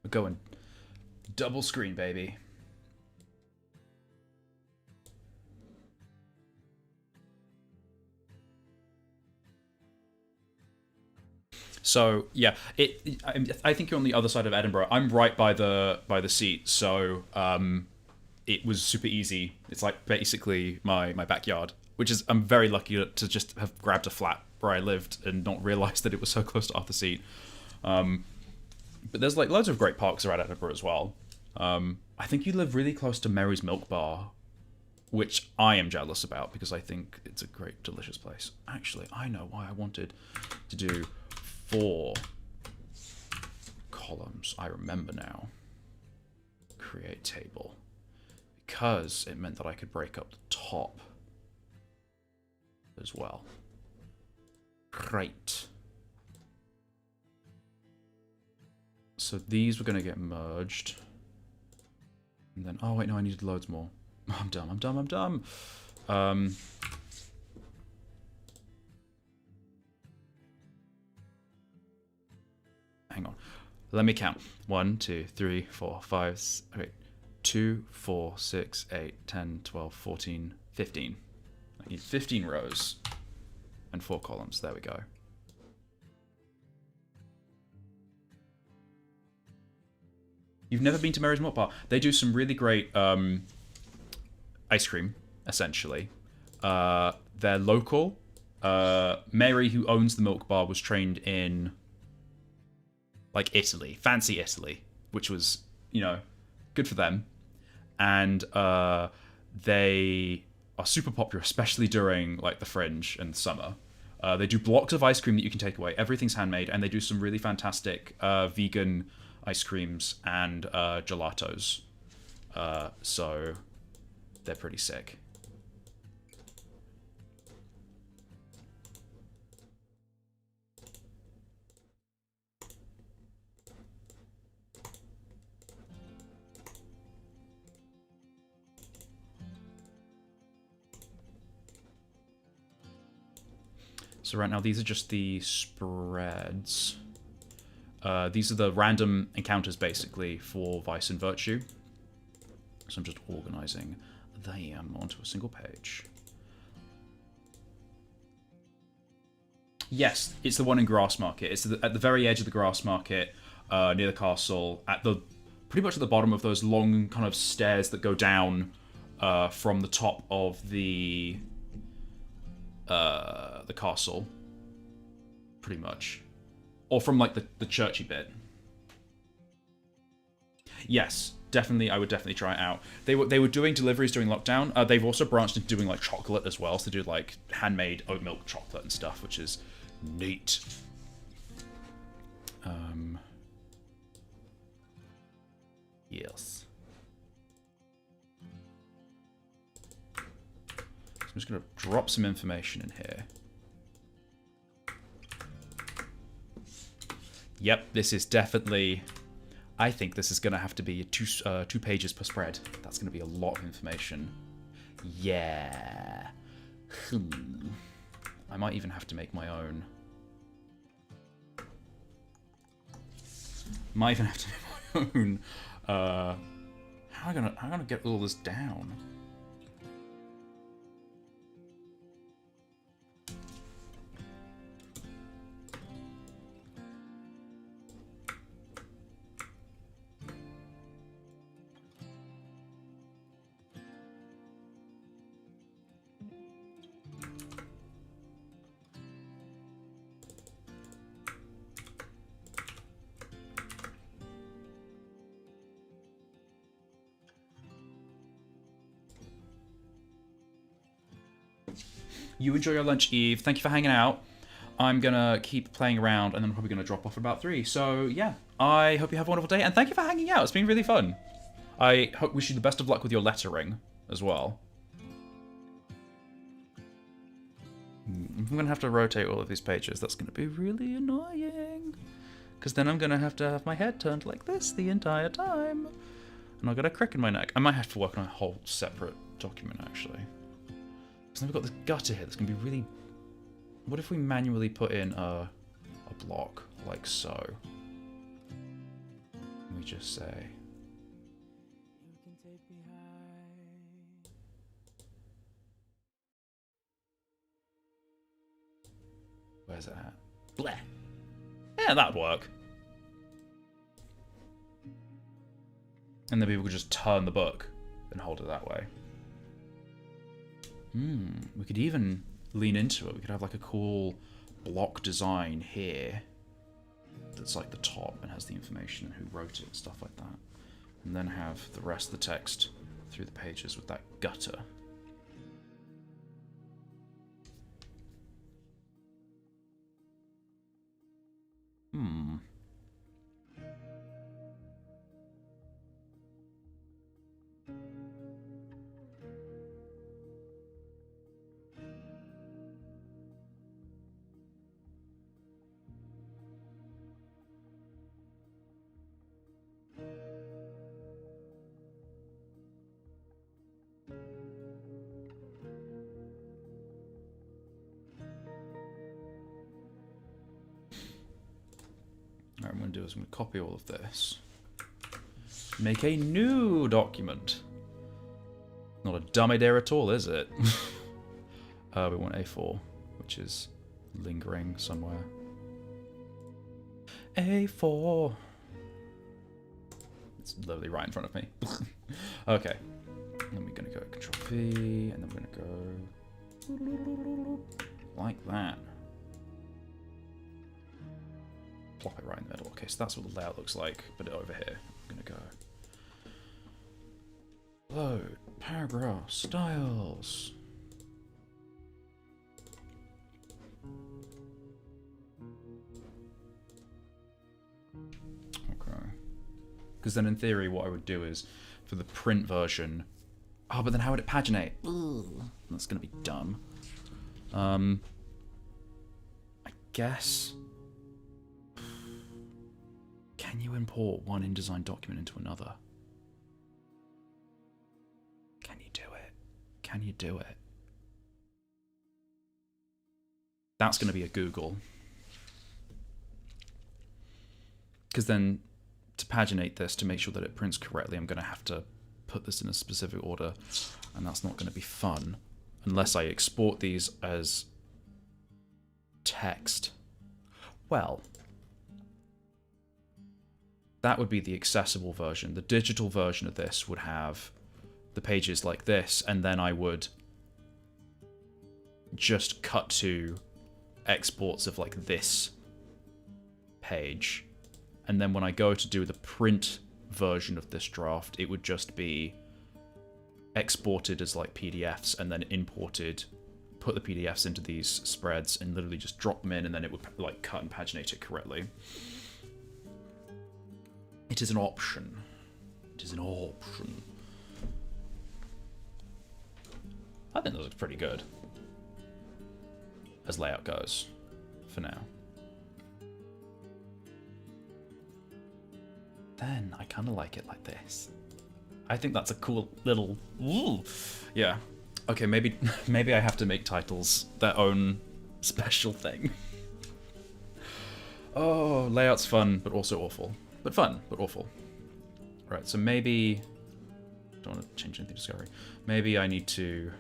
We're going double screen, baby. So yeah, I think you're on the other side of Edinburgh. I'm right by the seat, so it was super easy. It's like basically my backyard, which is I'm very lucky to just have grabbed a flat where I lived and not realised that it was so close to Arthur Seat. But there's like loads of great parks around Edinburgh as well. I think you live really close to Mary's Milk Bar, which I am jealous about because I think it's a great, delicious place. Actually, I know why I wanted to do 4 columns. I remember now. Create table. Because it meant that I could break up the top as well. Great. So these were going to get merged. And then, oh wait, no, I needed loads more. I'm dumb. Hang on. Let me count. 1, 2, 3, 4, 5, 2, 4, 6, 8, 10, 12, 14, 15. I need 15 rows and 4 columns. There we go. You've never been to Mary's Milk Bar? They do some really great ice cream, essentially. They're local. Mary, who owns the Milk Bar, was trained in like Italy, fancy Italy, which was, you know, good for them. And they are super popular, especially during like the Fringe and the summer. They do blocks of ice cream that you can take away. Everything's handmade, and they do some really fantastic vegan ice creams and gelatos. So they're pretty sick. So right now, these are just the spreads. These are the random encounters, basically, for Vice and Virtue. So I'm just organizing them onto a single page. Yes, it's the one in Grassmarket. It's at the very edge of the Grassmarket, near the castle, pretty much at the bottom of those long kind of stairs that go down from the top of the castle, pretty much, or from like the churchy bit. Yes, definitely. I would definitely try it out. They were doing deliveries during lockdown. They've also branched into doing like chocolate as well. So they do like handmade oat milk chocolate and stuff, which is neat. Yes. So I'm just gonna drop some information in here. Yep, this is definitely. I think this is going to have to be two pages per spread. That's going to be a lot of information. Yeah. I might even have to make my own. Might even have to make my own. How am I gonna get all this down? You enjoy your lunch, Eve. Thank you for hanging out. I'm going to keep playing around, and then I'm probably going to drop off at about 3. So, yeah. I hope you have a wonderful day, and thank you for hanging out. It's been really fun. I wish you the best of luck with your lettering as well. I'm going to have to rotate all of these pages. That's going to be really annoying. Because then I'm going to have my head turned like this the entire time. And I've got a crick in my neck. I might have to work on a whole separate document, actually. Because then we've got this gutter here that's going to be really... What if we manually put in a block, like so? And we just say... Where's it at? Bleh. Yeah, that'd work. And then people could just turn the book and hold it that way. We could even lean into it. We could have like a cool block design here that's like the top and has the information and who wrote it and stuff like that. And then have the rest of the text through the pages with that gutter. Alright, I'm going to do is I'm going to copy all of this. Make a new document. Not a dumb idea at all, is it? We want A4, which is lingering somewhere. A4. It's literally right in front of me. Okay. And then we're going to go Control V, and then we're going to go like that. Plop it right in the middle. Okay, so that's what the layout looks like, but over here, I'm going to go load, paragraph, styles. Okay. Because then in theory what I would do is, for the print version... Oh, but then how would it paginate? Ugh, that's going to be dumb. I guess... Can you import one InDesign document into another? Can you do it? Can you do it? That's going to be a Google. Because then, to paginate this, to make sure that it prints correctly, I'm going to have to put this in a specific order, and that's not going to be fun unless I export these as text. Well, that would be the accessible version. The digital version of this would have the pages like this, and then I would just cut to exports of like this page. And then when I go to do the print version of this draft, it would just be exported as like PDFs and then imported, put the PDFs into these spreads and literally just drop them in, and then it would like cut and paginate it correctly. It is an option. It is an option. I think that looks pretty good as layout goes for now. Then I kind of like it like this. I think that's a cool little... Ooh. Yeah. Okay, maybe I have to make titles their own special thing. Oh, layout's fun, but also awful. But fun, but awful. Right, so maybe... Don't want to change anything to Discovery. Maybe I need to...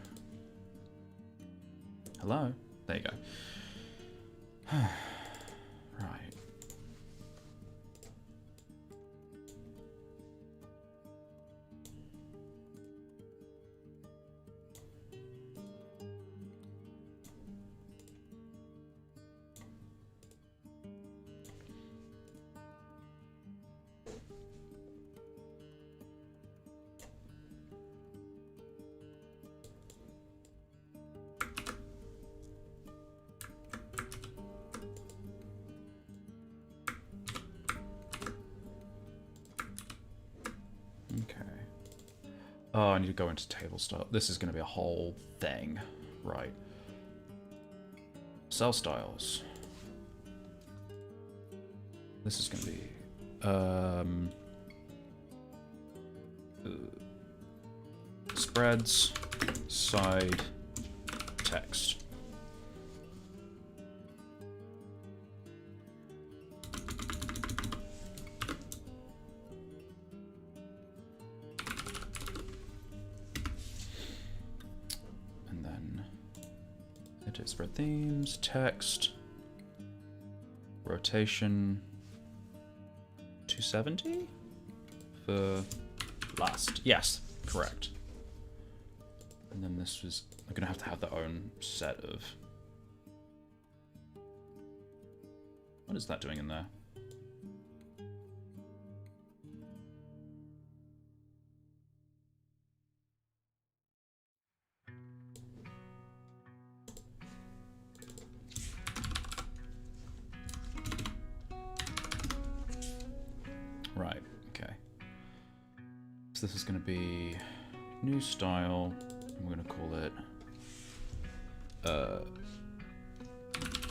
Hello? There you go. Right. Oh, I need to go into table style. This is going to be a whole thing. Right. Cell styles. This is going to be... spreads, side, text. Spread themes, text, rotation, 270 for last. Yes, correct. And then this was, I'm gonna have to have their own set of. What is that doing in there? Right, okay. So this is going to be new style, and we're going to call it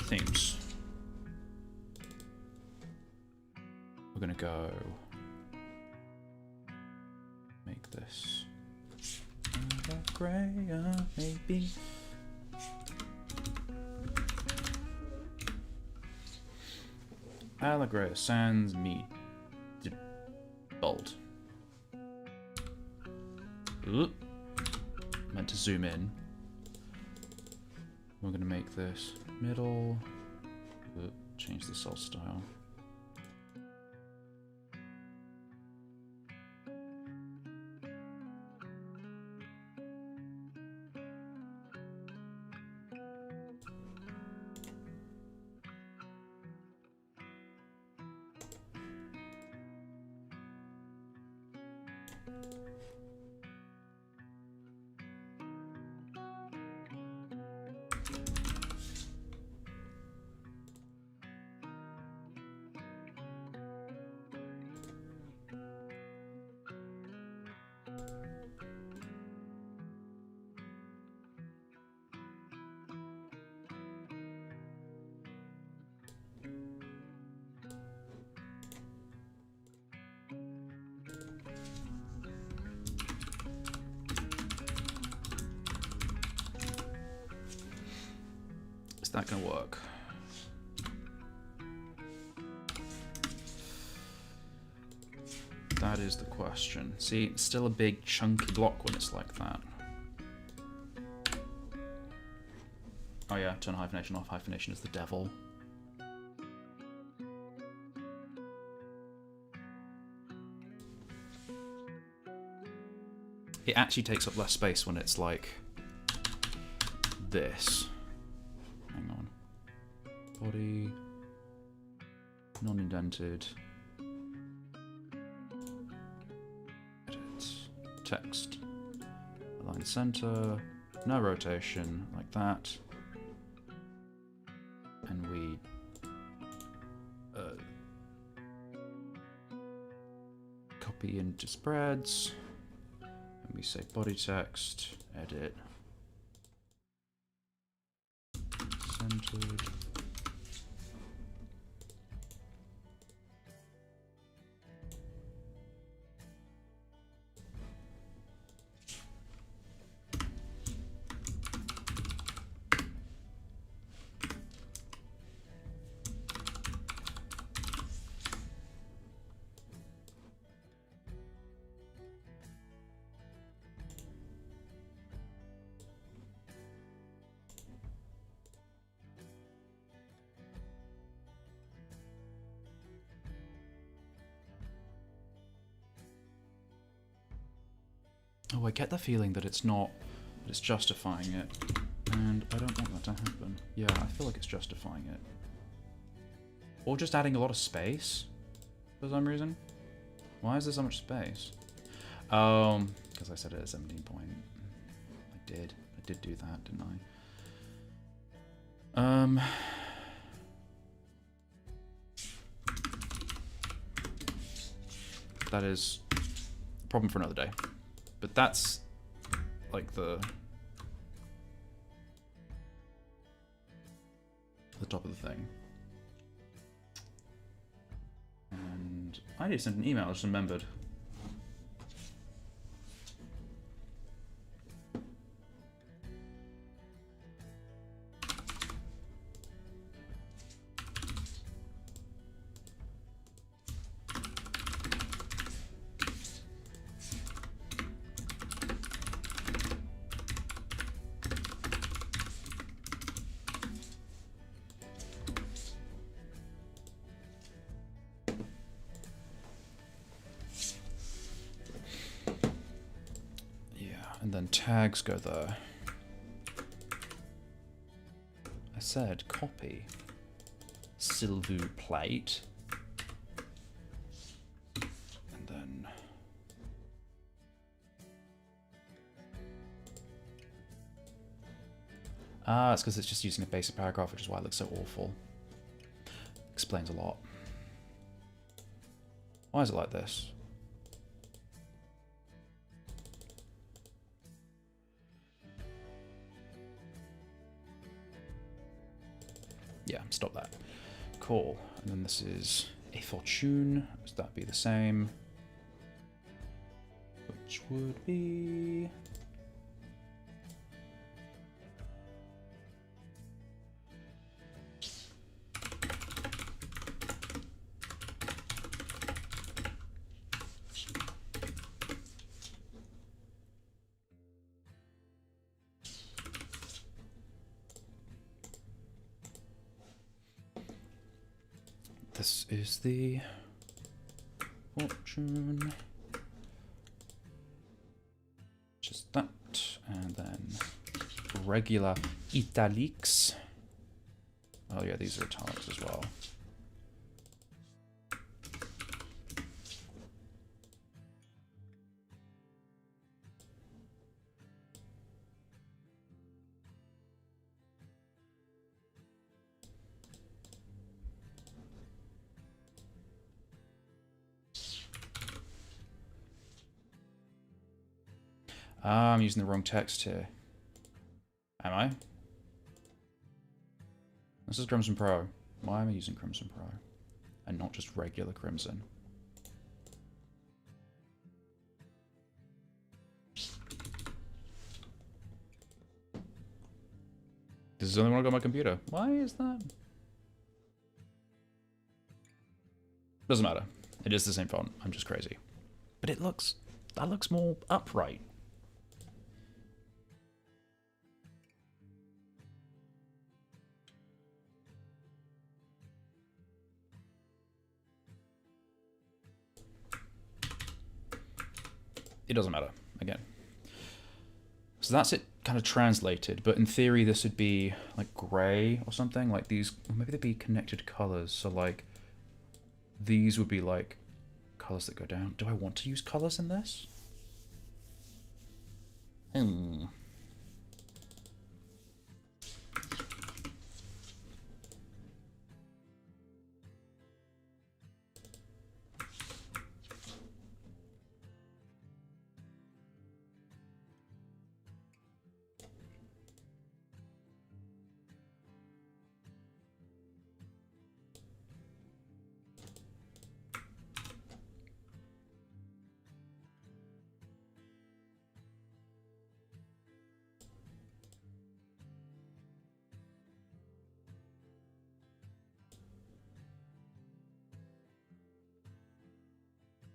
themes. We're going to go make this gray, maybe. Allegria sans me. Bold. Ooh. Meant to zoom in. We're going to make this middle. Ooh. Change the cell style. that going to work? That is the question. See, it's still a big chunky block when it's like that. Oh yeah, turn hyphenation off. Hyphenation is the devil. It actually takes up less space when it's like this. Hang on. Body. Non-indented. Edit. Text. Align center. No rotation. Like that. And we copy into spreads. And we say body text, edit, centered. Oh, I get the feeling that it's not, that it's justifying it, and I don't want that to happen. Yeah, I feel like it's justifying it. Or just adding a lot of space, for some reason. Why is there so much space? Because I said it at 17 point. I did do that, didn't I? That is a problem for another day. But that's like the top of the thing. And I need to send an email, I just remembered. And then tags go there. I said copy. S'il vous plaît. And then it's because it's just using a basic paragraph, which is why it looks so awful. Explains a lot. Why is it like this? Yeah, stop that. Cool. And then this is a fortune. So that'd be the same. Which would be... This is the fortune. Just that, and then regular italics. Oh yeah, these are italics as well. Ah, I'm using the wrong text here. Am I? This is Crimson Pro. Why am I using Crimson Pro? And not just regular Crimson? This this is the only one I got on my computer. Why is that? Doesn't matter. It is the same font. I'm just crazy. But it looks... that looks more upright. It doesn't matter, again. So that's it kind of translated, but in theory this would be like gray or something, like these, or maybe they'd be connected colors, so like these would be like colors that go down. Do I want to use colors in this?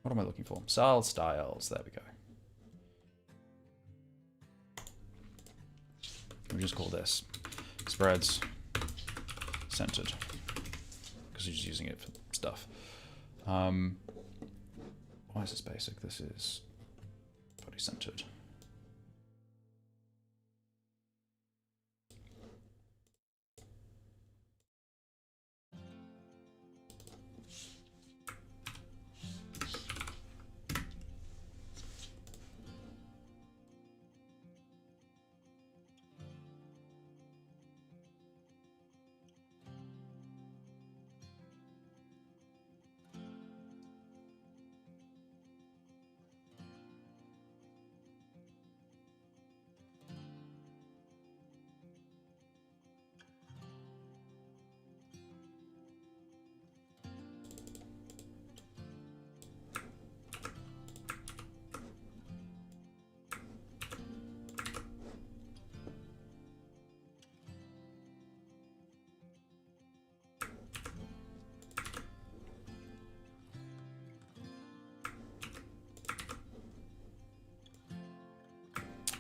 What am I looking for? Styles. There we go. We just call this spreads centered because you're just using it for stuff. Why is this basic? This is body centered.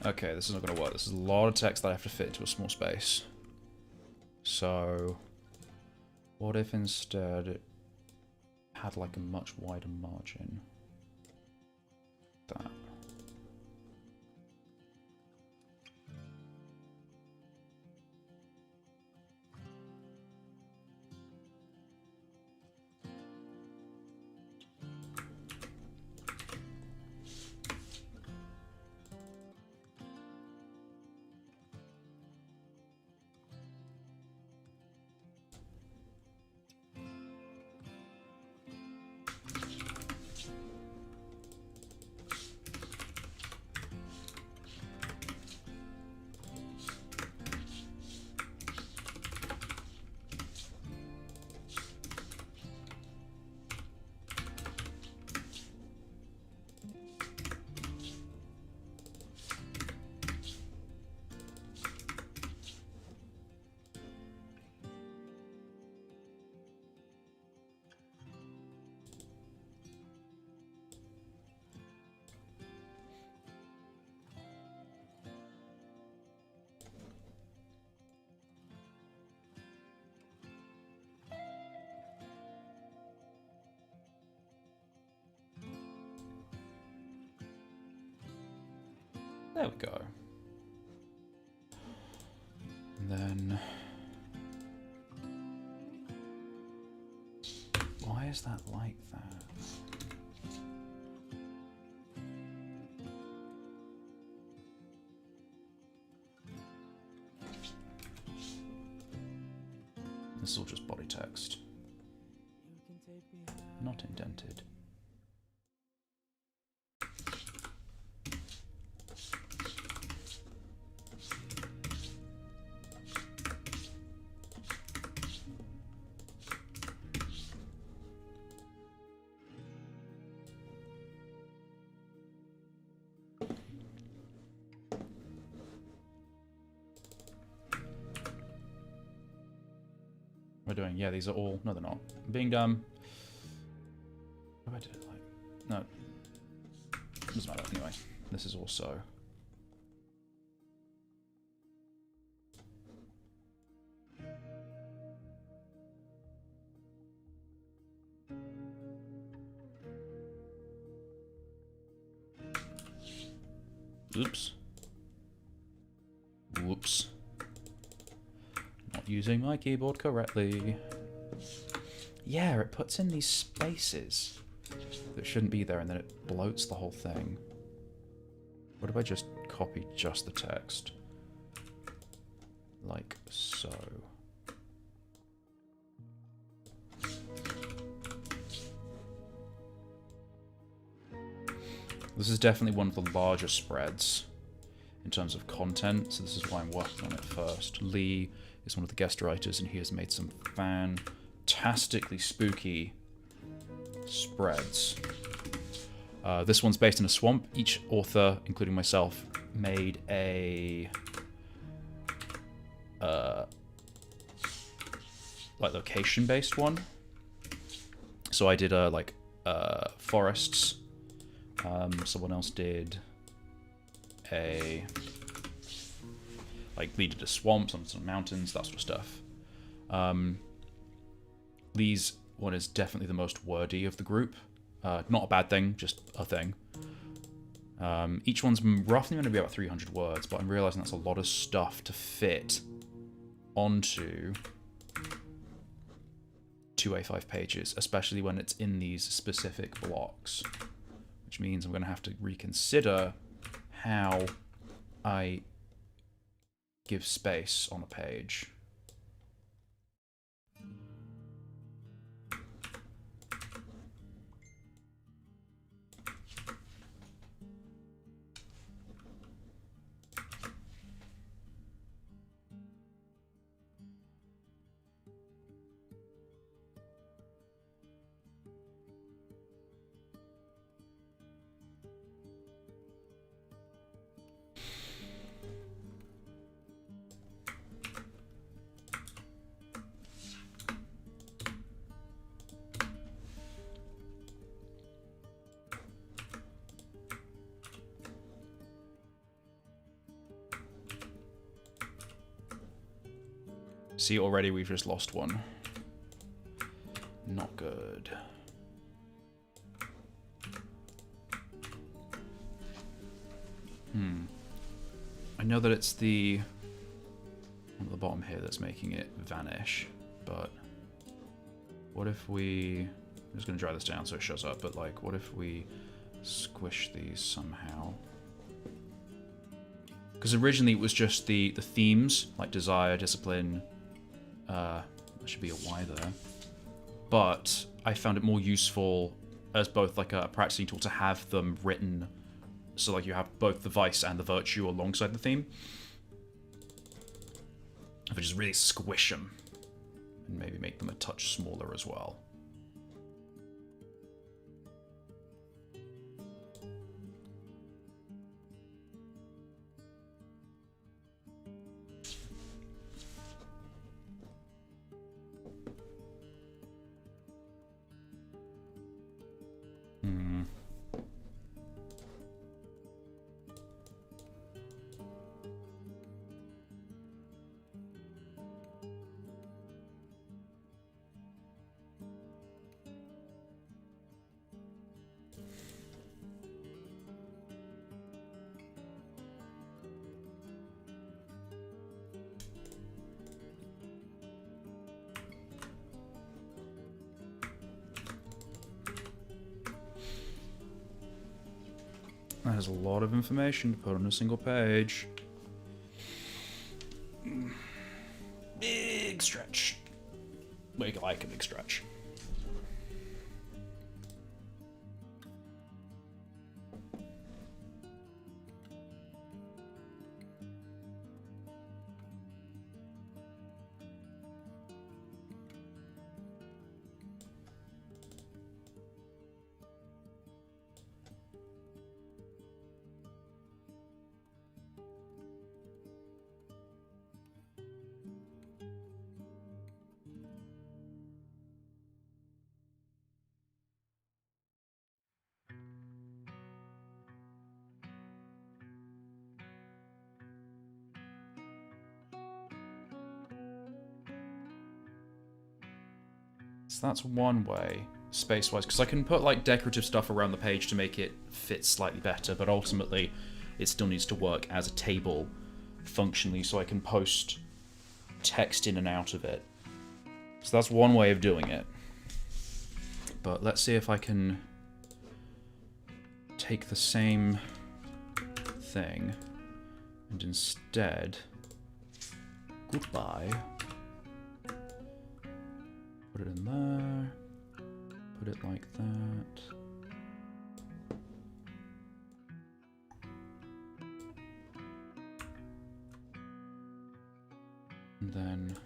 Okay, this is not going to work. This is a lot of text that I have to fit into a small space. So, what if instead it had like a much wider margin? That. There we go. And then... why is that like that? This is all just body text. Not indented. am I doing? Yeah, these are all... No, they're not. I'm being dumb. What have I did? Like... No. Doesn't matter. Anyway, this is also... Oops. Whoops. Not using my keyboard correctly. Yeah, it puts in these spaces that shouldn't be there, and then it bloats the whole thing. What if I just copy just the text? Like so. This is definitely one of the larger spreads in terms of content, so this is why I'm working on it first. Lee is one of the guest writers, and he has made some fantastically spooky spreads. This one's based in a swamp. Each author, including myself, made a like location-based one. So I did forests. Someone else did Lee did a swamp, some mountains, that sort of stuff. Lee's one is definitely the most wordy of the group. Not a bad thing, just a thing. Each one's roughly going to be about 300 words, but I'm realizing that's a lot of stuff to fit onto 2 A5 pages, especially when it's in these specific blocks. Which means I'm going to have to reconsider how I give space on a page. See, already we've just lost one. Not good. I know that it's the one at the bottom here that's making it vanish, but what if we... I'm just going to drag this down so it shows up, but like, what if we squish these somehow? Because originally it was just the themes, like desire, discipline, there should be a Y there. But I found it more useful as both like a practicing tool to have them written, so like you have both the vice and the virtue alongside the theme. If I just really squish them, and maybe make them a touch smaller as well. That is a lot of information to put on a single page. Big stretch. Like a big stretch. So that's one way, space-wise, because I can put like decorative stuff around the page to make it fit slightly better, but ultimately it still needs to work as a table functionally, so I can post text in and out of it. So that's one way of doing it. But let's see if I can take the same thing and instead, goodbye, put it in there, put it like that. And then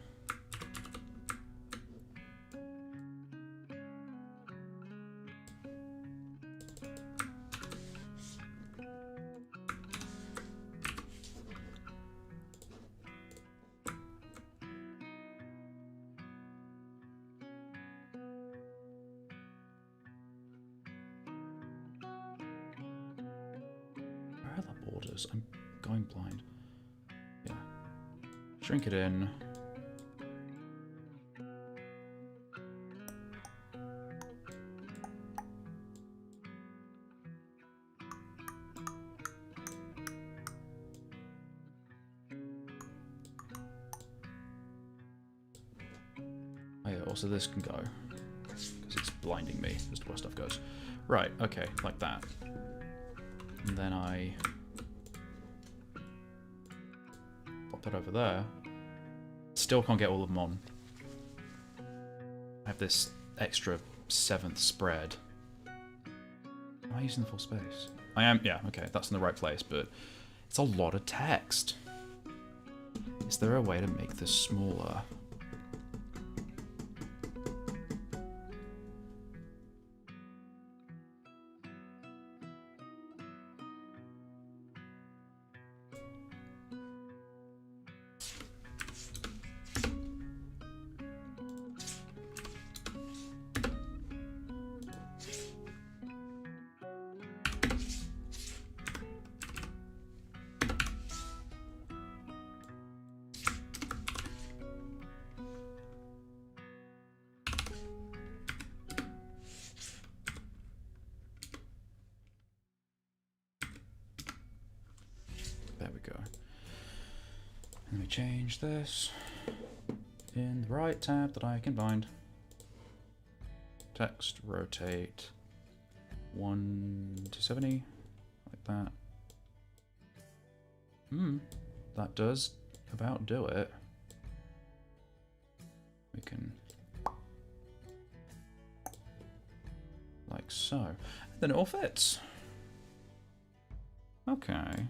where are the borders? I'm going blind. Yeah. Shrink it in. Oh yeah, also this can go, because it's blinding me as to where stuff goes. Right, okay, like that. And then I pop that over there. Still can't get all of them on. I have this extra 7th spread. Am I using the full space? I am, yeah, okay, that's in the right place, but it's a lot of text. Is there a way to make this smaller? There we go. Let me change this in the right tab that I can find. Text, rotate 1 to 70, like that. That does about do it. We can, like so. And then it all fits. Okay.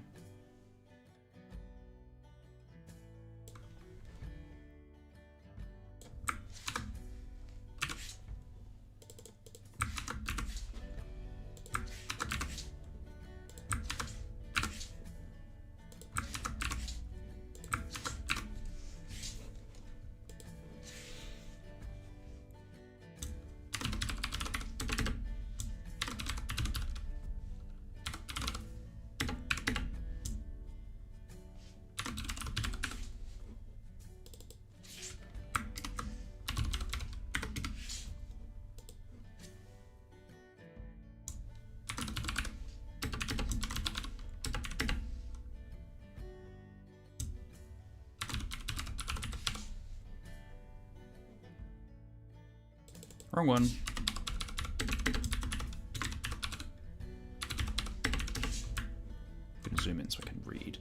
Wrong one. I'm gonna zoom in so I can read.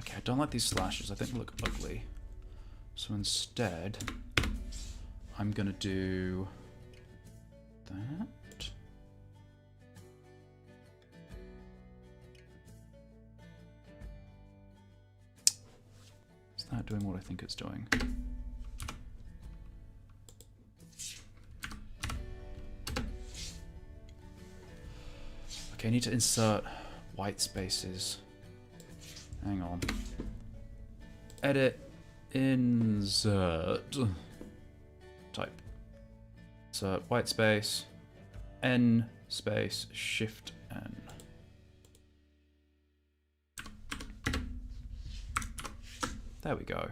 I don't like these slashes. I think they look ugly. So instead, I'm gonna do that. Is that doing what I think it's doing? Okay, I need to insert white spaces. Hang on. Edit, insert. Type. Insert white space, N space, Shift N. There we go.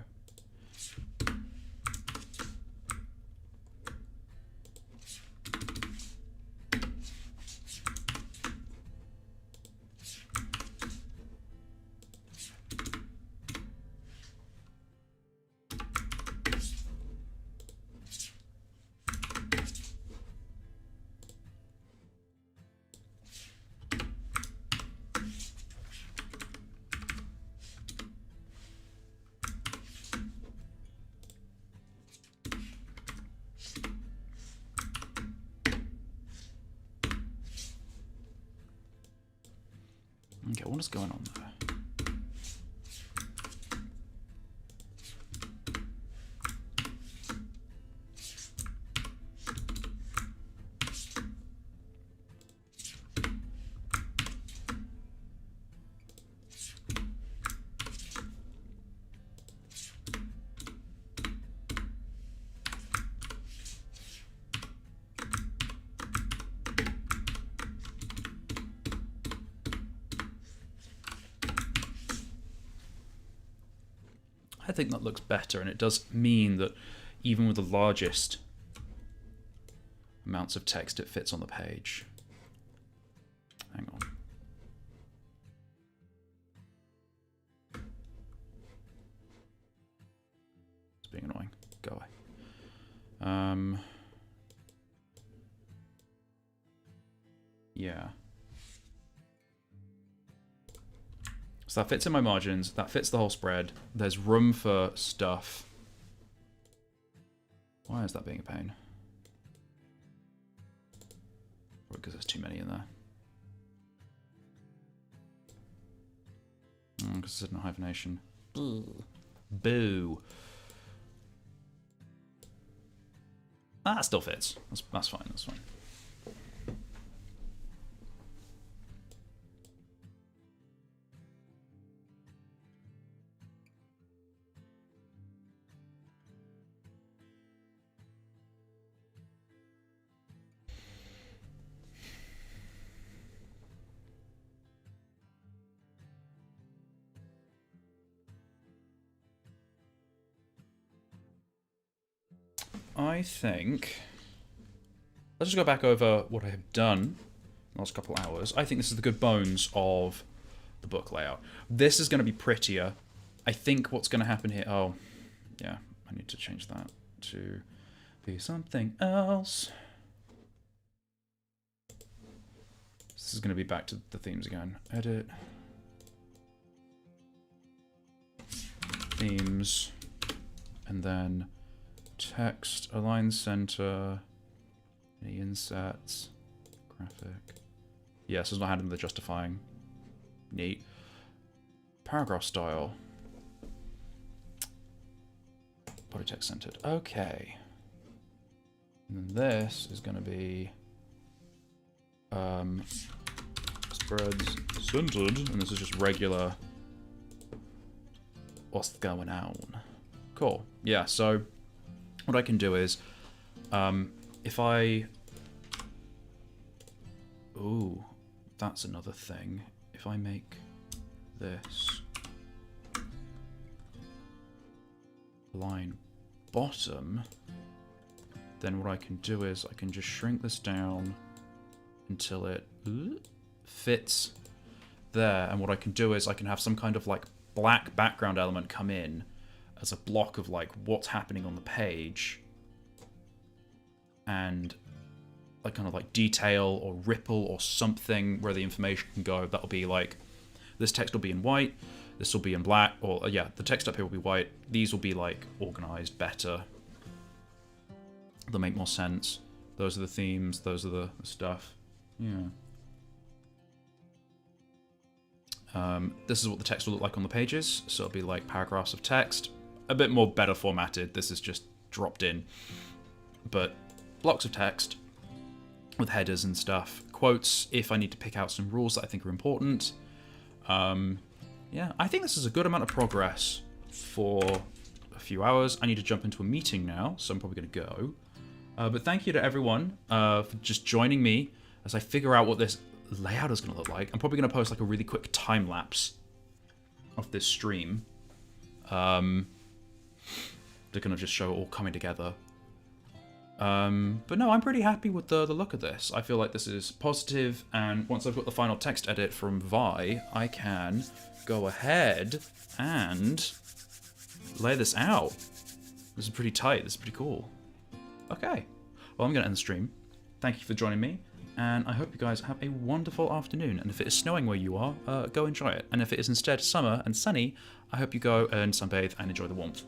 Okay, what is going on there? I think that looks better, and it does mean that even with the largest amounts of text, it fits on the page. Hang on. It's being annoying. Go away. Yeah. So that fits in my margins, that fits the whole spread. There's room for stuff. Why is that being a pain? Probably because there's too many in there. Because it's in a hyphenation. Boo. That still fits. That's fine, that's fine. I think, let's just go back over what I have done in the last couple hours. I think this is the good bones of the book layout. This is going to be prettier. I think what's going to happen here, oh, yeah, I need to change that to be something else. This is going to be back to the themes again. Edit. Themes. And then text, align center, any insets, graphic. Yes, it's not handling the justifying. Neat. Paragraph style. Body text centered. Okay. And then this is going to be spreads centered, and this is just regular. What's going on? Cool. Yeah, so what I can do is, if I... Ooh, that's another thing. If I make this line bottom, then what I can do is I can just shrink this down until it fits there. And what I can do is I can have some kind of like black background element come in as a block of like what's happening on the page, and like kind of like detail or ripple or something where the information can go. That'll be like, this text will be in white, this will be in black, or yeah, the text up here will be white. These will be like organized better. They'll make more sense. Those are the themes, those are the stuff. Yeah. This is what the text will look like on the pages. So it'll be like paragraphs of text. A bit more better formatted. This is just dropped in. But blocks of text, with headers and stuff. Quotes if I need to pick out some rules that I think are important. Yeah, I think this is a good amount of progress for a few hours. I need to jump into a meeting now, so I'm probably going to go. But thank you to everyone for just joining me as I figure out what this layout is going to look like. I'm probably going to post like a really quick time lapse of this stream. They're going to just show it all coming together. But no, I'm pretty happy with the look of this. I feel like this is positive, and once I've got the final text edit from Vi, I can go ahead and lay this out. This is pretty tight. This is pretty cool. Okay. Well, I'm going to end the stream. Thank you for joining me, and I hope you guys have a wonderful afternoon. And if it is snowing where you are, go enjoy it. And if it is instead summer and sunny, I hope you go and sunbathe and enjoy the warmth.